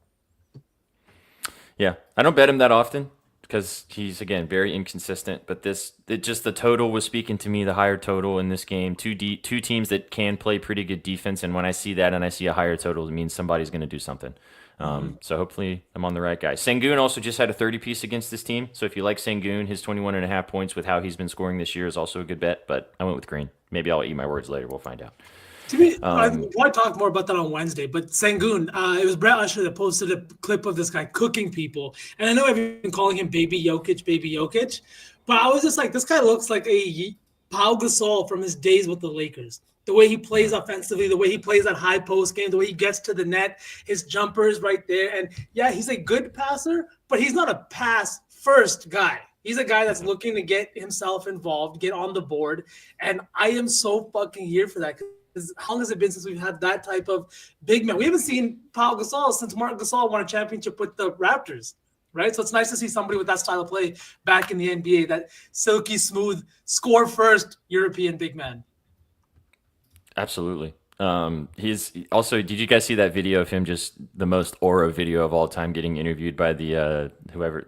Yeah, I don't bet him that often because he's, again, very inconsistent. But just the total was speaking to me, the higher total in this game. Two teams that can play pretty good defense, and when I see that and I see a higher total, it means somebody's going to do something. So hopefully I'm on the right guy. Sengun also just had a 30-piece against this team. So if you like Sengun, his 21.5 points with how he's been scoring this year is also a good bet. But I went with Green. Maybe I'll eat my words later. We'll find out. To me, we'll probably talk more about that on Wednesday, but Sengun, it was Brett Usher that posted a clip of this guy cooking people. And I know I've been calling him Baby Jokic, but I was just like, this guy looks like a Pau Gasol from his days with the Lakers. The way he plays offensively, the way he plays that high post game, the way he gets to the net, his jumpers right there. And yeah, he's a good passer, but he's not a pass first guy. He's a guy that's looking to get himself involved, get on the board. And I am so fucking here for that. How long has it been since we've had that type of big man? We haven't seen Pau Gasol since Marc Gasol won a championship with the Raptors, right? So it's nice to see somebody with that style of play back in the NBA, that silky smooth, score first European big man. Absolutely. He's also, did you guys see that video of him, just the most aura video of all time, getting interviewed by the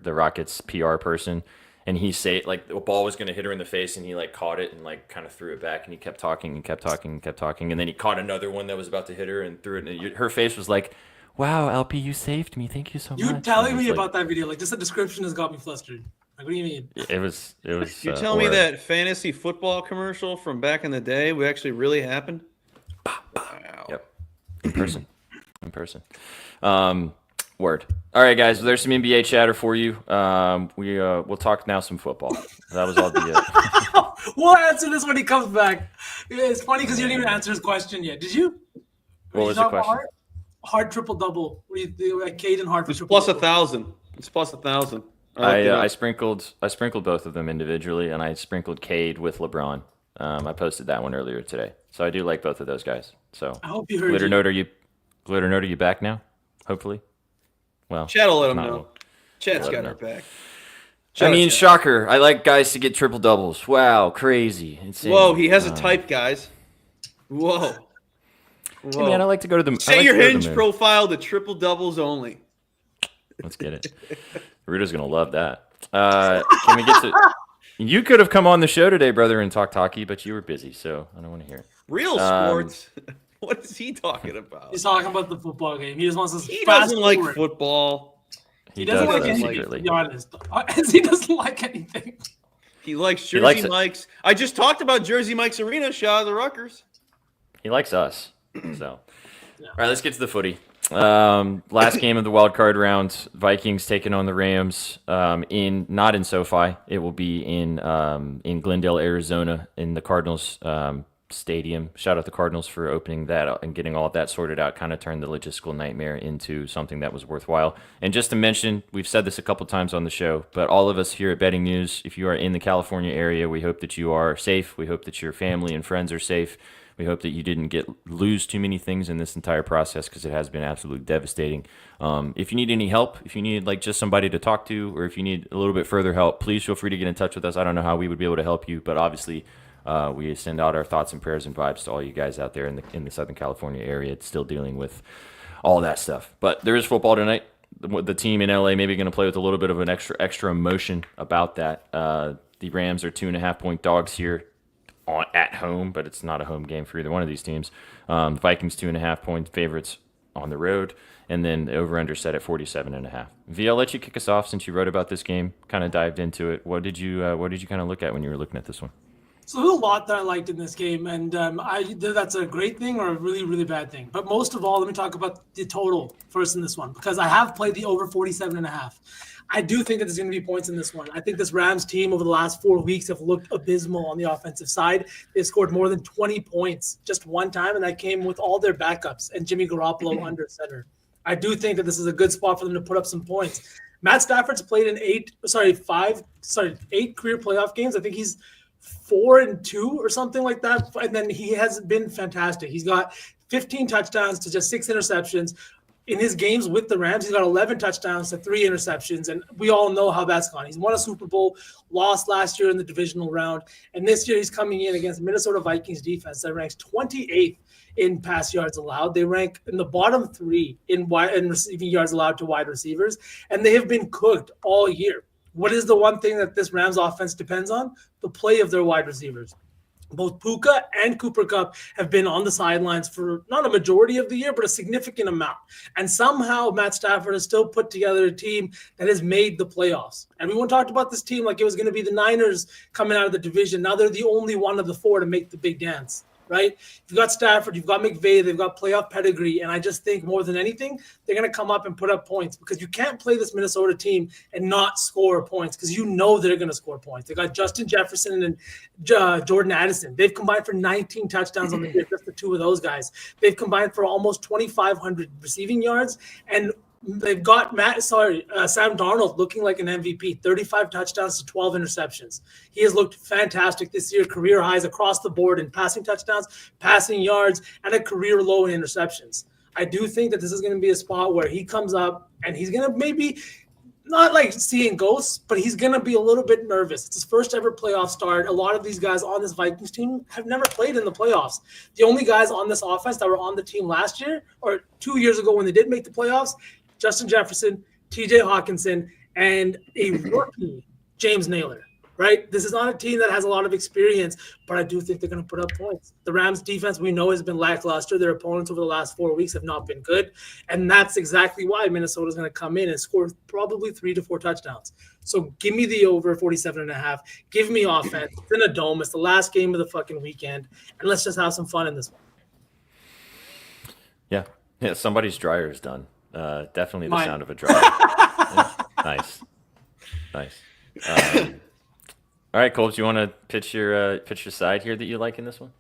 Rockets PR person? And he like the ball was going to hit her in the face, and he like caught it and like kind of threw it back, and he kept talking and kept talking and kept talking, and then he caught another one that was about to hit her and threw it. And her face was like, "Wow, LP, you saved me. Thank you so much." You telling me about that video, like just the description has got me flustered. Like, what do you mean? It was. You tell me that fantasy football commercial from back in the day would actually really happen? Wow. Yep. In person. Word. All right, guys. There's some NBA chatter for you. We'll talk now some football. That was all the. We'll answer this when he comes back. It's funny because you didn't even answer his question yet. Did you? What was the question? Hard triple double. What do you do? Like Cade and Hard for It's triple plus double. 1,000. It's plus 1,000. I sprinkled both of them individually, and I sprinkled Cade with LeBron. I posted that one earlier today, so I do like both of those guys. So I hope you heard Glitter you. Note, are you back now? Hopefully. Well, Chat will let him not- know. Chat's let him got our know. back. I mean, Chat. shocker. I like guys to get triple doubles. Wow, crazy. Insane. Whoa, he has a type, guys. Whoa. Hey, man, I like to go to the. Set your Hinge profile to triple doubles only. Let's get it. Rita's gonna love that. Can we get to? You could have come on the show today, brother, and talked hockey, but you were busy, so I don't want to hear it. Real sports. What is he talking about? He's talking about the football game. He just wants us. He doesn't like football. He doesn't like though, anything. secretly. To be honest, he doesn't like anything. He likes Jersey likes it. Mike's. I just talked about Jersey Mike's Arena. Shout out to the Rutgers. He likes us. So, all right, let's get to the footy. Last game of the wild card round, Vikings taking on the Rams. Not in SoFi. It will be in Glendale, Arizona, in the Cardinals stadium. Shout out the Cardinals for opening that up and getting all of that sorted out. Kind of turned the logistical nightmare into something that was worthwhile. And just to mention, we've said this a couple times on the show, but all of us here at Betting News, if you are in the California area, we hope that you are safe. We hope that your family and friends are safe. We hope that you didn't lose too many things in this entire process, because it has been absolutely devastating. If you need any help, if you need like just somebody to talk to, or if you need a little bit further help, please feel free to get in touch with us. I don't know how we would be able to help you, but obviously we send out our thoughts and prayers and vibes to all you guys out there in the Southern California area. It's still dealing with all that stuff. But there is football tonight. the team in LA maybe going to play with a little bit of an extra emotion about that. The Rams are 2.5-point dogs here at home, but it's not a home game for either one of these teams. Vikings 2.5-point favorites on the road, and then the over/under set at 47.5. V, I'll let you kick us off since you wrote about this game, kind of dived into it. What did you kind of look at when you were looking at this one? So there's a lot that I liked in this game, and that's a great thing or a really, really bad thing. But most of all, let me talk about the total first in this one, because I have played the over 47.5. I do think that there's going to be points in this one. I think this Rams team over the last 4 weeks have looked abysmal on the offensive side. They've scored more than 20 points just one time, and that came with all their backups and Jimmy Garoppolo under center. I do think that this is a good spot for them to put up some points. Matt Stafford's played in 8 career playoff games. I think he's 4-2 or something like that. And then he has been fantastic. He's got 15 touchdowns to just 6 interceptions. In his games with the Rams, he's got 11 touchdowns to 3 interceptions. And we all know how that's gone. He's won a Super Bowl, lost last year in the divisional round. And this year he's coming in against Minnesota Vikings defense that ranks 28th in pass yards allowed. They rank in the bottom 3 in receiving yards allowed to wide receivers. And they have been cooked all year. What is the one thing that this Rams offense depends on? The play of their wide receivers. Both Puka and Cooper Kupp have been on the sidelines for not a majority of the year, but a significant amount. And somehow Matt Stafford has still put together a team that has made the playoffs. Everyone talked about this team like it was going to be the Niners coming out of the division. Now they're the only one of the 4 to make the big dance. Right? You've got Stafford, you've got McVay, they've got playoff pedigree, and I just think more than anything, they're going to come up and put up points because you can't play this Minnesota team and not score points because you know they're going to score points. They got Justin Jefferson and Jordan Addison. They've combined for 19 touchdowns on the year, just the 2 of those guys. They've combined for almost 2,500 receiving yards, and they've got Sam Darnold looking like an MVP, 35 touchdowns to 12 interceptions. He has looked fantastic this year, career highs across the board in passing touchdowns, passing yards, and a career low in interceptions. I do think that this is going to be a spot where he comes up and he's going to maybe not like seeing ghosts, but he's going to be a little bit nervous. It's his first ever playoff start. A lot of these guys on this Vikings team have never played in the playoffs. The only guys on this offense that were on the team last year or 2 years ago when they did make the playoffs, Justin Jefferson, TJ Hawkinson, and a rookie, James Naylor, right? This is not a team that has a lot of experience, but I do think they're going to put up points. The Rams defense we know has been lackluster. Their opponents over the last 4 weeks have not been good, and that's exactly why Minnesota is going to come in and score probably 3 to 4 touchdowns. So give me the over 47.5. Give me offense. It's in a dome. It's the last game of the fucking weekend, and let's just have some fun in this one. Yeah, somebody's dryer is done. Definitely the sound of a dryer. Yeah, nice. All right, Cole, do you want to pitch your side here that you like in this one?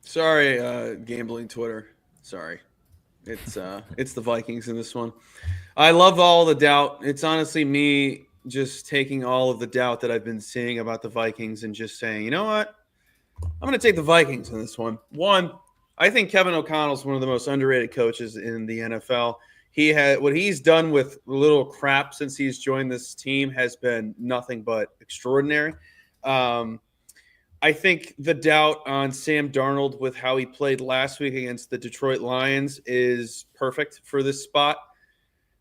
Sorry, gambling Twitter. Sorry. It's the Vikings in this one. I love all the doubt. It's honestly me just taking all of the doubt that I've been seeing about the Vikings and just saying, you know what? I'm going to take the Vikings in this one. One, I think Kevin O'Connell is one of the most underrated coaches in the NFL. What he's done with little crap since he's joined this team has been nothing but extraordinary. I think the doubt on Sam Darnold with how he played last week against the Detroit Lions is perfect for this spot.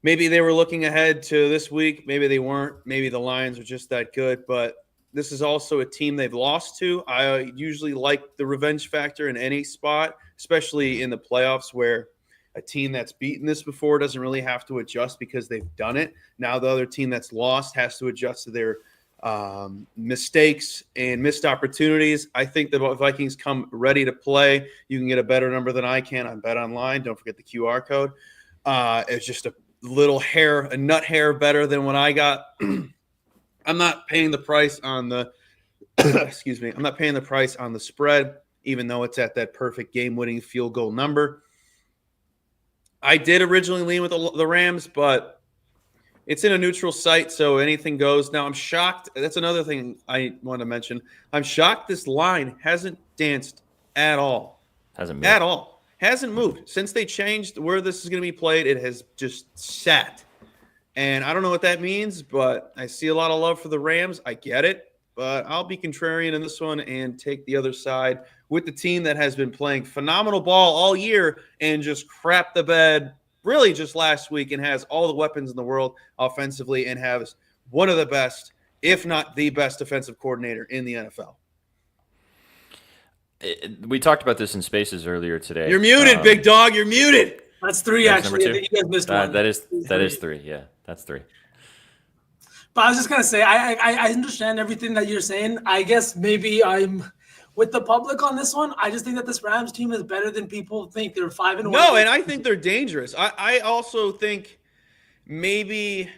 Maybe they were looking ahead to this week. Maybe they weren't. Maybe the Lions are just that good, but this is also a team they've lost to. I usually like the revenge factor in any spot, especially in the playoffs where a team that's beaten this before doesn't really have to adjust because they've done it. Now the other team that's lost has to adjust to their mistakes and missed opportunities. I think the Vikings come ready to play. You can get a better number than I can on BetOnline. Don't forget the QR code. It's just a nut hair better than what I got. I'm not paying the price on the excuse me. I'm not paying the price on the spread, even though it's at that perfect game-winning field goal number. I did originally lean with the Rams, but it's in a neutral site, so anything goes. Now I'm shocked. That's another thing I want to mention. I'm shocked this line hasn't danced at all. Hasn't moved. At all. Hasn't moved. Since they changed where this is going to be played, it has just sat. And I don't know what that means, but I see a lot of love for the Rams. I get it, but I'll be contrarian in this one and take the other side with the team that has been playing phenomenal ball all year and just crap the bed really just last week and has all the weapons in the world offensively and has one of the best, if not the best, defensive coordinator in the NFL. We talked about this in Spaces earlier today. You're muted, big dog. You're muted. That's 3, That's actually. I number 2? think you guys missed one. That is 3. Yeah, that's 3. But I was just going to say, I understand everything that you're saying. I guess maybe I'm with the public on this one. I just think that this Rams team is better than people think. They're 5-1. No, and I think they're dangerous. I also think maybe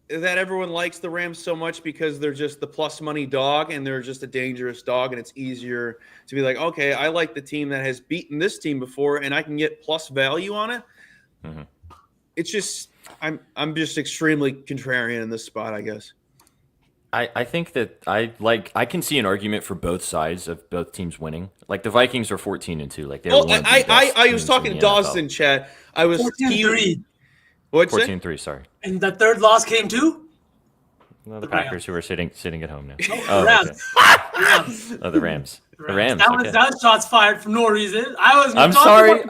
that everyone likes the Rams so much because they're just the plus money dog and they're just a dangerous dog, and it's easier to be like, okay, I like the team that has beaten this team before and I can get plus value on it. Mm-hmm. It's just I'm just extremely contrarian in this spot, I guess. I think that I can see an argument for both sides of both teams winning. Like the Vikings are 14-2. Like I was talking to Dawson, Chad. I was 14-3. What's 14-3, sorry. And the third loss came too? No, the Packers, who are sitting at home now. The Rams. Okay. Oh, the Rams. The Rams. That was shots fired for no reason. I'm sorry.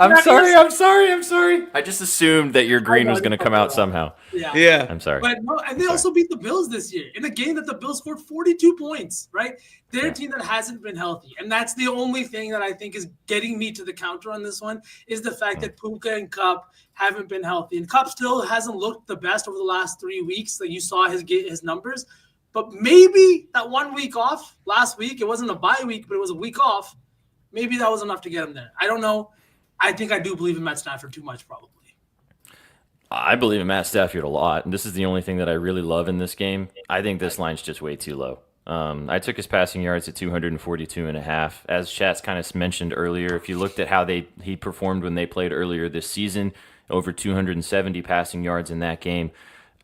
I just assumed that your green was going to come out somehow. Yeah. I'm sorry. But no, and they also beat the Bills this year in a game that the Bills scored 42 points, right? They're a team that hasn't been healthy. And that's the only thing that I think is getting me to the counter on this one is the fact that Puka and Kupp haven't been healthy. And Kupp still hasn't looked the best over the last 3 weeks. Like you saw his numbers. But maybe that 1 week off last week, it wasn't a bye week, but it was a week off. Maybe that was enough to get him there. I don't know. I think I do believe in Matt Stafford too much, probably. I believe in Matt Stafford a lot, and this is the only thing that I really love in this game. I think this line's just way too low. I took his passing yards at 242.5. As Chats kind of mentioned earlier, if you looked at how he performed when they played earlier this season, over 270 passing yards in that game.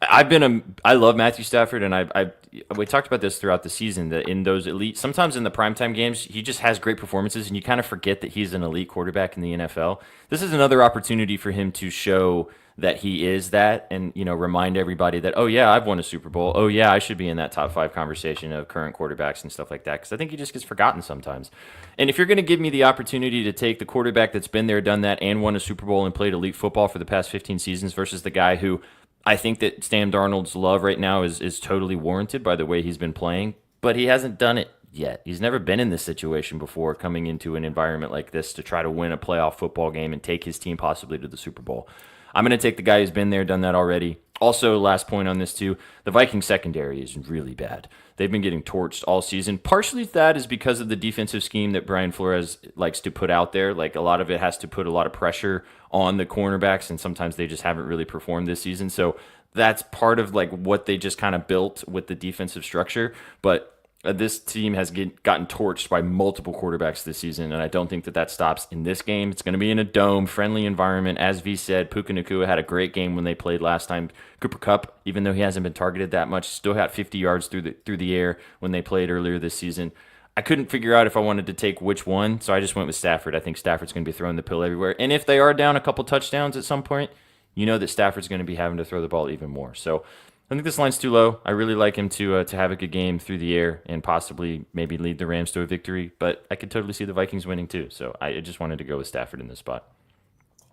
I love Matthew Stafford, and we talked about this throughout the season, that in those elite, sometimes in the primetime games, he just has great performances, and you kind of forget that he's an elite quarterback in the NFL. This is another opportunity for him to show that he is that, and remind everybody that, oh yeah, I've won a Super Bowl. Oh yeah, I should be in that top 5 conversation of current quarterbacks and stuff like that, because I think he just gets forgotten sometimes. And if you're going to give me the opportunity to take the quarterback that's been there, done that, and won a Super Bowl and played elite football for the past 15 seasons versus the guy who I think that Sam Darnold's love right now is totally warranted by the way he's been playing, but he hasn't done it yet. He's never been in this situation before, coming into an environment like this to try to win a playoff football game and take his team possibly to the Super Bowl. I'm going to take the guy who's been there, done that already. Also, last point on this too, the Vikings secondary is really bad. They've been getting torched all season. Partially that is because of the defensive scheme that Brian Flores likes to put out there. Like a lot of it has to put a lot of pressure on the cornerbacks, and sometimes they just haven't really performed this season. So that's part of like what they just kind of built with the defensive structure. But this team has gotten torched by multiple quarterbacks this season, and I don't think that stops in this game. It's going to be in a dome-friendly environment. As V said, Puka Nacua had a great game when they played last time. Cooper Kupp, even though he hasn't been targeted that much, still had 50 yards through the air when they played earlier this season. I couldn't figure out if I wanted to take which one, so I just went with Stafford. I think Stafford's going to be throwing the pill everywhere. And if they are down a couple touchdowns at some point, you know that Stafford's going to be having to throw the ball even more. So I think this line's too low. I really like him to have a good game through the air and possibly maybe lead the Rams to a victory, but I could totally see the Vikings winning too. So I just wanted to go with Stafford in this spot.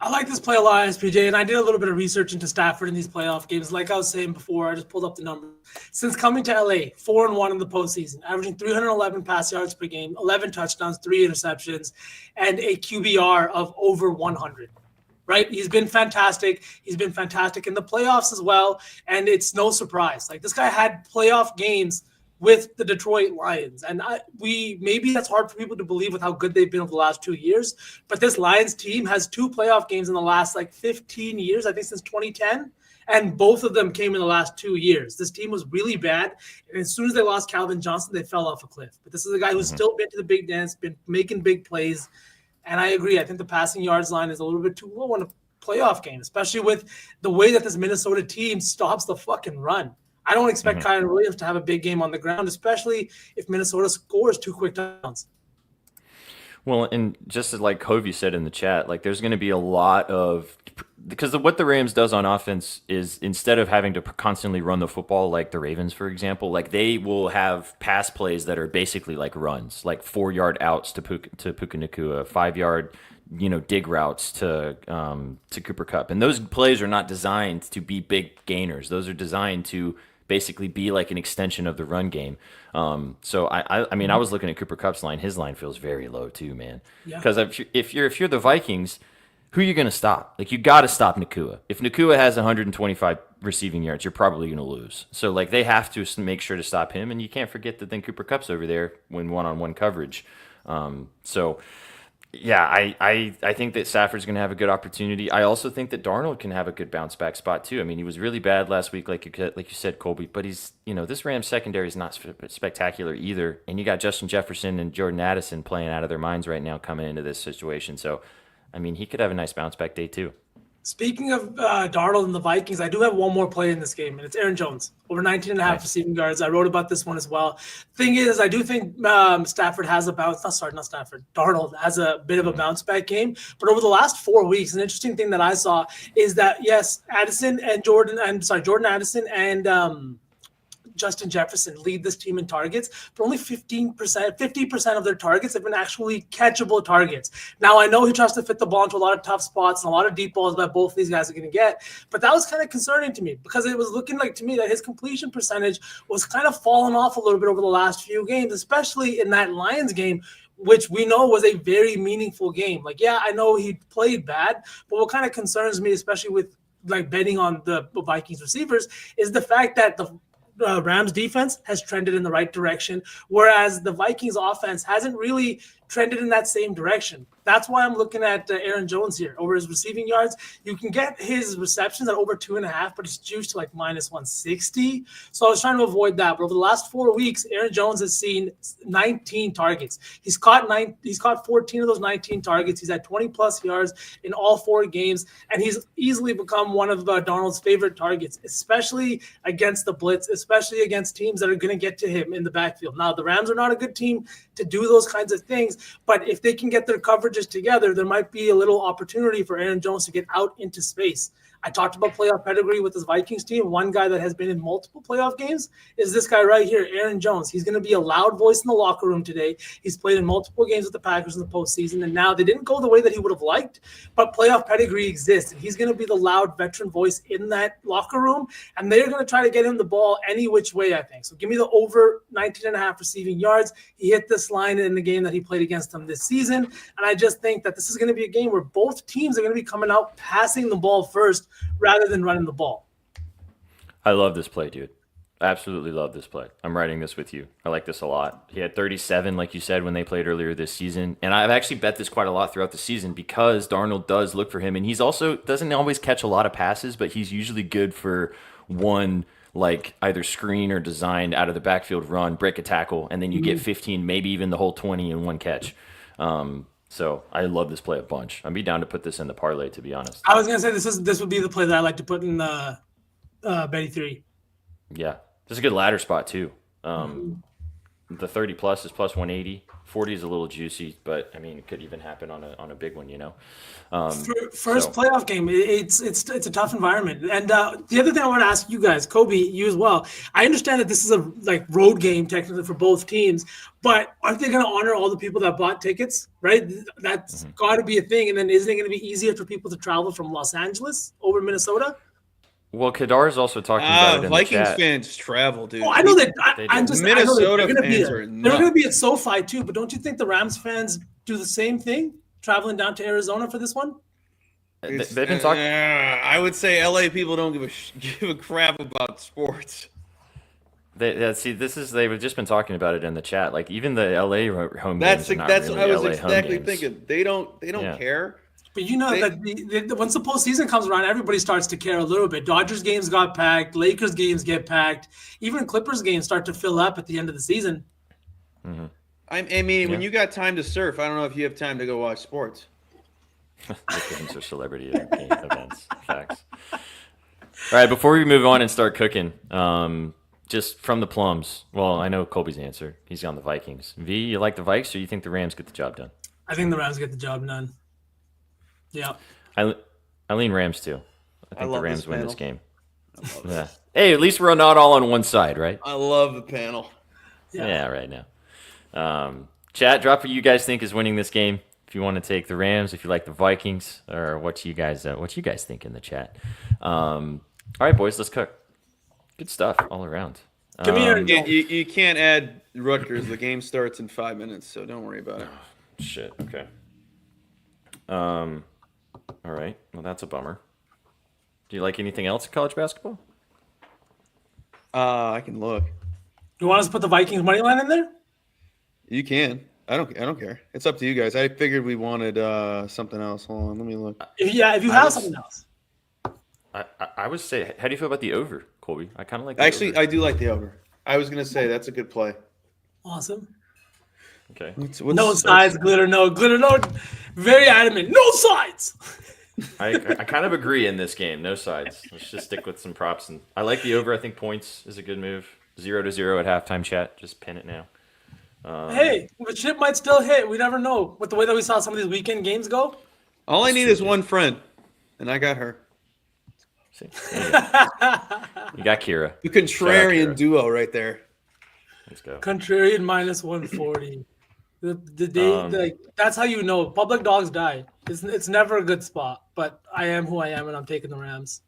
I like this play a lot, SPJ, and I did a little bit of research into Stafford in these playoff games. Like I was saying before, I just pulled up the numbers. Since coming to LA, 4-1 in the postseason, averaging 311 pass yards per game, 11 touchdowns, 3 interceptions, and a QBR of over 100. Right? He's been fantastic. He's been fantastic in the playoffs as well. And it's no surprise. Like this guy had playoff games with the Detroit Lions. And maybe that's hard for people to believe with how good they've been over the last 2 years. But this Lions team has 2 playoff games in the last 15 years, I think since 2010. And both of them came in the last 2 years. This team was really bad. And as soon as they lost Calvin Johnson, they fell off a cliff. But this is a guy who's still been to the big dance, been making big plays. And I agree. I think the passing yards line is a little bit too low in a playoff game, especially with the way that this Minnesota team stops the fucking run. I don't expect Kyren Williams to have a big game on the ground, especially if Minnesota scores 2 quick touchdowns. Well, and just as like Hovey said in the chat, like there's going to be a lot of – because what the Rams does on offense is instead of having to constantly run the football like the Ravens, for example, like they will have pass plays that are basically like runs, like 4-yard outs to Puka Nacua, 5-yard dig routes to Cooper Kupp, and those plays are not designed to be big gainers. Those are designed to basically be like an extension of the run game. So I mean, I was looking at Cooper Kupp's line. His line feels very low too, man. Yeah. Because if you're the Vikings, who are you going to stop? Like, you got to stop Nakua. If Nakua has 125 receiving yards, you're probably going to lose. So, like, they have to make sure to stop him, and you can't forget that then Cooper Kupp's over there when one-on-one coverage. So, yeah, I think that Stafford's going to have a good opportunity. I also think that Darnold can have a good bounce-back spot, too. I mean, he was really bad last week, like you said, Colby, but he's, this Rams secondary is not spectacular either, and you got Justin Jefferson and Jordan Addison playing out of their minds right now coming into this situation. So, I mean, he could have a nice bounce back day too. Speaking of Darnold and the Vikings, I do have one more play in this game, and it's Aaron Jones, over 19 and a half Nice. receiving yards. I wrote about this one as well. Thing is, I do think Stafford has a bounce. Not Stafford. Darnold has a bit of a bounce back game. But over the last 4 weeks, an interesting thing that I saw is that, yes, Jordan Addison and Justin Jefferson lead this team in targets, but only 50% of their targets have been actually catchable targets. Now, I know he tries to fit the ball into a lot of tough spots and a lot of deep balls that both of these guys are going to get, but that was kind of concerning to me because it was looking like to me that his completion percentage was kind of falling off a little bit over the last few games, especially in that Lions game, which we know was a very meaningful game. Like, yeah, I know he played bad, but what kind of concerns me, especially with like betting on the Vikings receivers, is the fact that the Rams defense has trended in the right direction, whereas the Vikings offense hasn't really trended in that same direction. That's why I'm looking at Aaron Jones here. Over his receiving yards, you can get his receptions at over 2.5, but it's juiced to like minus 160. So I was trying to avoid that. But over the last 4 weeks, Aaron Jones has seen 19 targets. He's caught 14 of those 19 targets. He's had 20 plus yards in all 4 games, and he's easily become one of Darnold's favorite targets, especially against the blitz, especially against teams that are going to get to him in the backfield. Now, the Rams are not a good team to do those kinds of things, but if they can get their coverages together, there might be a little opportunity for Aaron Jones to get out into space. I talked about playoff pedigree with his Vikings team. One guy that has been in multiple playoff games is this guy right here, Aaron Jones. He's going to be a loud voice in the locker room today. He's played in multiple games with the Packers in the postseason, and now they didn't go the way that he would have liked, but playoff pedigree exists, and he's going to be the loud veteran voice in that locker room, and they're going to try to get him the ball any which way, I think. So give me the over 19.5 receiving yards. He hit this line in the game that he played against them this season, and I just think that this is going to be a game where both teams are going to be coming out passing the ball first rather than running the ball. I love this play, dude. Absolutely love this play. I'm writing this with you. I like this a lot. He had 37, like you said, when they played earlier this season. And I've actually bet this quite a lot throughout the season because Darnold does look for him. And he's also doesn't always catch a lot of passes, but he's usually good for one, like either screen or designed out of the backfield run, break a tackle, and then you get 15, maybe even the whole 20 in one catch. So I love this play a bunch. I'd be down to put this in the parlay, to be honest. I was going to say this would be the play that I like to put in the Betty 3. Yeah. This is a good ladder spot, too. The 30 plus is plus 180. 40 is a little juicy, but, I mean, it could even happen on a big one, First playoff game, it's a tough environment. And the other thing I want to ask you guys, Kobe, you as well, I understand that this is a road game technically for both teams, but aren't they going to honor all the people that bought tickets, right? That's got to be a thing. And then isn't it going to be easier for people to travel from Los Angeles over Minnesota? Well, Kadar is also talking about it in Vikings the chat. fans travel, dude. Oh, I know that. Minnesota they're fans are they're going to be at SoFi too, but don't you think the Rams fans do the same thing, traveling down to Arizona for this one? They've been talking. I would say LA people don't give a crap about sports. They've just been talking about it in the chat. Like even the LA home That's games are not that's really what I was LA exactly home games. thinking. They don't care. But you know that once the postseason comes around, everybody starts to care a little bit. Dodgers games got packed. Lakers games get packed. Even Clippers games start to fill up at the end of the season. Mm-hmm. I mean, when you got time to surf, I don't know if you have time to go watch sports. The games are celebrity events. Facts. All right, before we move on and start cooking, just from the plums. Well, I know Colby's answer. He's on the Vikings. V, you like the Vikes, or you think the Rams get the job done? I think the Rams get the job done. Yeah. I lean Rams too. I think the Rams this win this panel. game. Yeah. Hey, at least we're not all on one side, right? I love the panel. Yeah, right now. Chat, drop what you guys think is winning this game. if you want to take the Rams, if you like the Vikings, or what you guys think in the chat. All right, boys, let's cook. Good stuff all around. Give me your You can't add Rutgers. The game starts in 5 minutes, so don't worry about it. Shit. Okay. All right. Well, that's a bummer. Do you like anything else in college basketball? I can look. You want us to put the Vikings money line in there? You can. I don't care. It's up to you guys. I figured we wanted something else. Hold on, let me look. If you have something else. I would say, how do you feel about the over, Colby? I kind of like the Actually, over. I do like the over. I was gonna say that's a good play. Awesome. Okay. No sides, glitter, no. Very adamant. No sides. I kind of agree in this game. No sides. Let's just stick with some props. And I like the over. I think points is a good move. 0-0 at halftime, chat. Just pin it now. Hey, the ship might still hit. We never know. With the way that we saw some of these weekend games go. All I need is one friend, and I got her. See? You got Kira. The contrarian duo right there. Let's go. Contrarian minus 140. The day that's how you know public dogs die. It's never a good spot. But I am who I am, and I'm taking the Rams.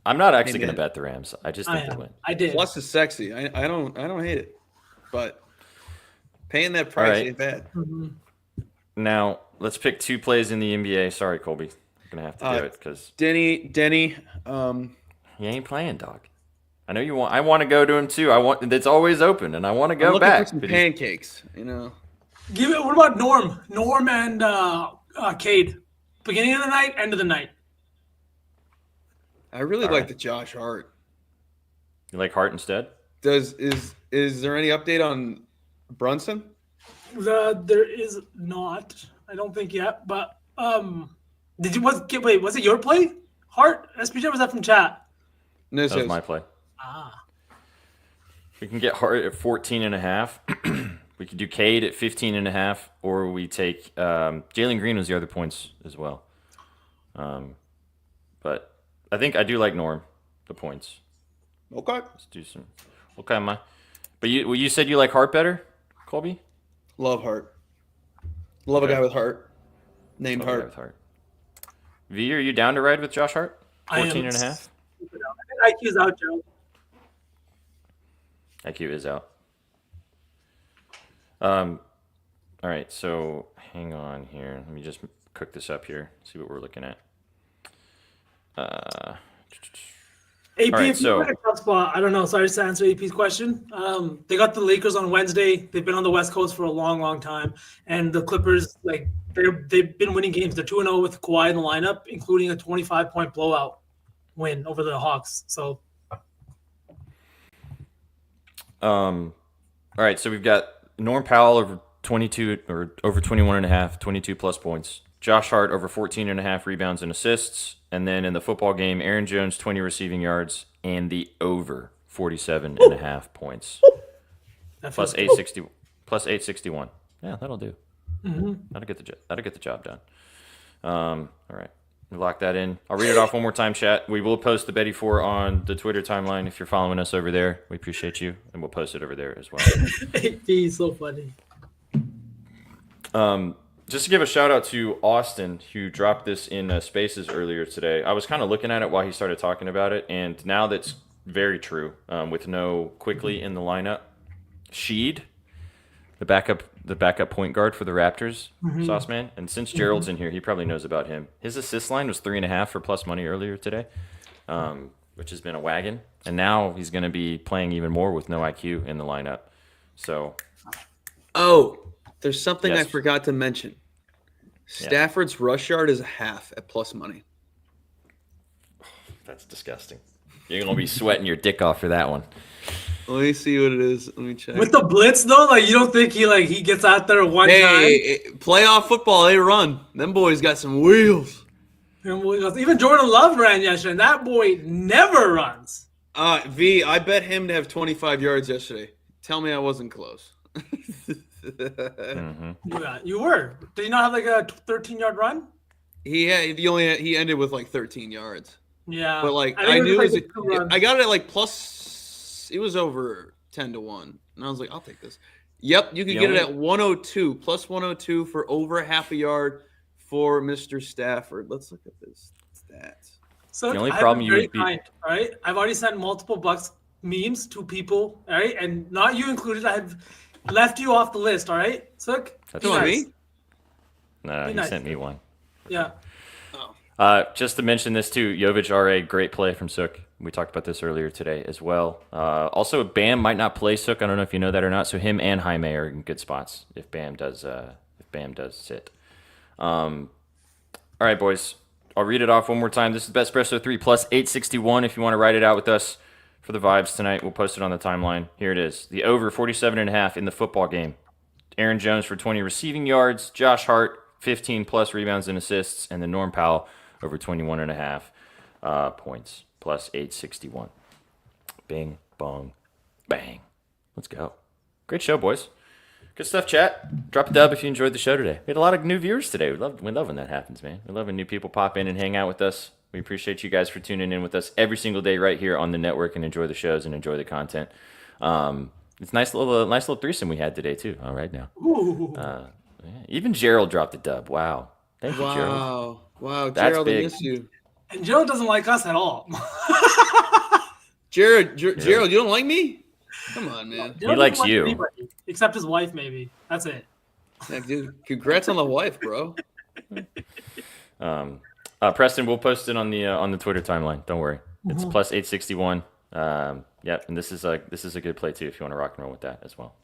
I'm not actually going to bet the Rams. I just think they'll win. I did. Plus is sexy. I don't hate it, but paying that price ain't bad. Mm-hmm. Now let's pick two plays in the NBA. Sorry, Colby. You're gonna have to do it because Denny. he ain't playing, dog. I know you want. I want to go to him too. It's always open, and I want to go I'm looking back. for some pancakes. You know. What about Norm? Norm and Cade. Beginning of the night, end of the night. I really like the Josh Hart. You like Hart instead? Is there any update on Brunson? There is not. I don't think yet. But was it your play? Hart SPJ, was that from chat? No, that was my play. We can get Hart at 14.5. We could do Cade at 15.5, or we take Jalen Green was the other points as well. But I think I do like Norm, the points. Okay. Let's do some. Okay, ma. But you said you like Hart better, Colby? Love Hart. Love a guy with Hart. Named Hart. With Hart. V, are you down to ride with Josh Hart? 14.5? I think IQ's out, Joe. IQ is out. All right, so hang on here. Let me just cook this up here. See what we're looking at. AP, right, if you a tough spot, I don't know. Sorry to answer AP's question. They got the Lakers on Wednesday. They've been on the West Coast for a long, long time. And the Clippers, they've been winning games. They're 2-0 with Kawhi in the lineup, including a 25-point blowout win over the Hawks. So, all right, so we've got Norm Powell over 22 or over 21.5, 22 plus points. Josh Hart over 14.5 rebounds and assists. And then in the football game, Aaron Jones, 20 receiving yards, and the over 47.5 points. Plus 861. Yeah, that'll do. Mm-hmm. That'll get the job done. All right. We lock that in. I'll read it off one more time, chat. We will post the Betty 4 on the Twitter timeline if you're following us over there. We appreciate you, and we'll post it over there as well. AP is so funny. Just to give a shout out to Austin, who dropped this in Spaces earlier today. I was kind of looking at it while he started talking about it, and now that's very true. With no Quickly in the lineup, Sheed, the backup point guard for the Raptors, Sauce Man, and since Gerald's in here, he probably knows about him. His assist line was 3.5 for plus money earlier today, which has been a wagon, and now he's going to be playing even more with no IQ in the lineup. So, there's something I forgot to mention. Stafford's rush yard is a half at plus money. That's disgusting. You're going to be sweating your dick off for that one. Let me see what it is. Let me check. With the blitz, though, you don't think he gets out there one time? Playoff football, they run. Them boys got some wheels. Even Jordan Love ran yesterday, and that boy never runs. V, I bet him to have 25 yards yesterday. Tell me I wasn't close. Yeah, you were. Did he not have a 13-yard run? He ended with 13 yards. Yeah, but I knew I got it at plus. It was over 10-1, and I was like, I'll take this. Yep, you can get it at 102, plus 102 for over half a yard for Mr. Stafford. Let's look at this stats. So the only problem you would be, all right? I've already sent multiple Bucks memes to people, all right, and not you included. I've left you off the list, all right? So That's nice. No, he sent me one. Yeah. Just to mention this too, Jovic RA, great play from Sook. We talked about this earlier today as well. Also, Bam might not play Sook. I don't know if you know that or not. So him and Jaime are in good spots if Bam does sit. All right, boys. I'll read it off one more time. This is BetSpresso 3 plus 861. If you want to write it out with us for the vibes tonight, we'll post it on the timeline. Here it is. The over 47.5 in the football game. Aaron Jones for 20 receiving yards. Josh Hart, 15 plus rebounds and assists. And the Norm Powell over 21.5 points, plus 861. Bing, bong, bang. Let's go. Great show, boys. Good stuff, chat. Drop a dub if you enjoyed the show today. We had a lot of new viewers today. We love when that happens, man. We love when new people pop in and hang out with us. We appreciate you guys for tuning in with us every single day right here on the network and enjoy the shows and enjoy the content. It's nice little threesome we had today too. All right now. Yeah. Even Gerald dropped a dub. Wow. Thank you, Gerald. Wow, That's Gerald, I big. miss you. And Gerald doesn't like us at all. Gerald, you don't like me? Come on, man. Gerald likes doesn't like you. anybody, except his wife, maybe. That's it. Yeah, dude, congrats on the wife, bro. Preston, we'll post it on the Twitter timeline. Don't worry. It's plus 861. Yep, and this is a good play too if you want to rock and roll with that as well.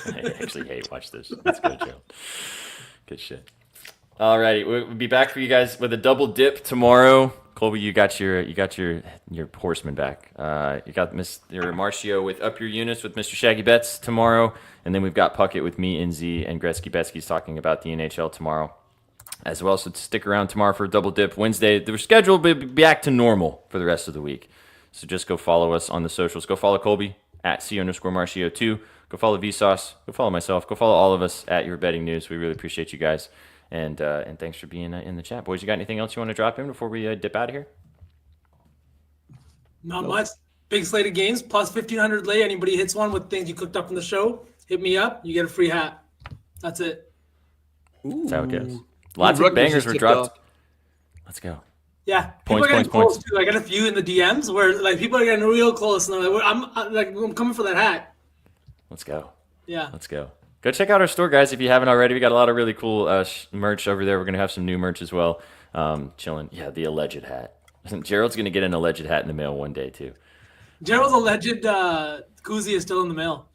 I actually hate watch this. Let's go, Joe. Good shit. Alrighty, we'll be back for you guys with a double dip tomorrow. Colby, you got your horseman back. You got Mr. Marcio with Up Your Units with Mr. Shaggy Betts tomorrow, and then we've got Puckett with me, NZ, and Gretzky Betsky's talking about the NHL tomorrow as well. So stick around tomorrow for a double dip. Wednesday, the schedule will be back to normal for the rest of the week. So just go follow us on the socials. Go follow Colby at C_Marcio2. Go follow Vsauce. Go follow myself. Go follow all of us at Your Betting News. We really appreciate you guys. And thanks for being in the chat. Boys, you got anything else you want to drop in before we dip out of here? Not much. Big slate of games, plus 1,500 lay. Anybody hits one with things you cooked up in the show, hit me up. You get a free hat. That's it. That's how it goes. Lots of bangers were dropped. Let's go. Yeah, Points. close too. I got a few in the DMs where like people are getting real close, and I'm coming for that hat. Let's go. Yeah. Let's go. Go check out our store, guys, if you haven't already. We got a lot of really cool merch over there. We're going to have some new merch as well. Chilling. Yeah, the alleged hat. Gerald's going to get an alleged hat in the mail one day, too. Gerald's alleged koozie is still in the mail.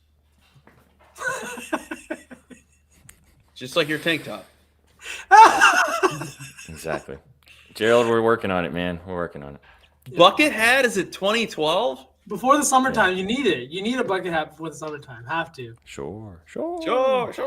Just like your tank top. Exactly. Gerald, we're working on it, man. We're working on it. Bucket hat, is it 2012? Before the summertime, you need it. You need a bucket hat before the summertime. Have to. Sure. Of course.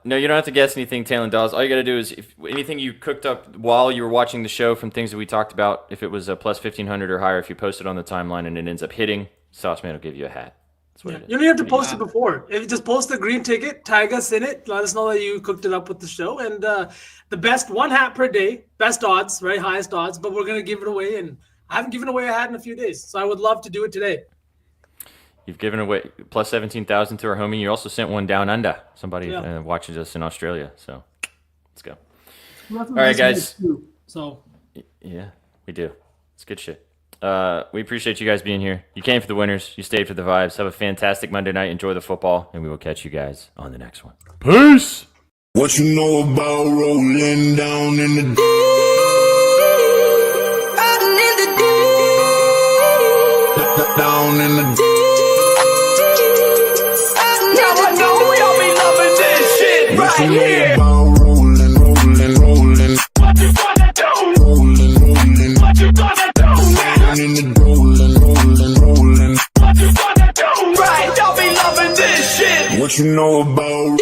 No, you don't have to guess anything, Taylor Dawes. All you got to do is if anything you cooked up while you were watching the show from things that we talked about, if it was a plus 1,500 or higher, if you post it on the timeline and it ends up hitting, Sauceman will give you a hat. That's what it is. You don't even have to post it before. If you just post the green ticket, tag us in it, let us know that you cooked it up with the show. And the best one hat per day, best odds, right? Highest odds, but we're going to give it away. And I haven't given away a hat in a few days, so I would love to do it today. You've given away plus 17,000 to our homie. You also sent one down under. Somebody watches us in Australia. So let's go. All right, guys. So yeah, we do. It's good shit. We appreciate you guys being here. You came for the winners. You stayed for the vibes. Have a fantastic Monday night. Enjoy the football, and we will catch you guys on the next one. Peace. What you know about rolling down in the down in the Now I know y'all be loving this shit right here. rolling. What you gonna do? Rolling. What you gonna do now? Down in the rolling. What you gonna do? Right, y'all be loving this shit. What you know about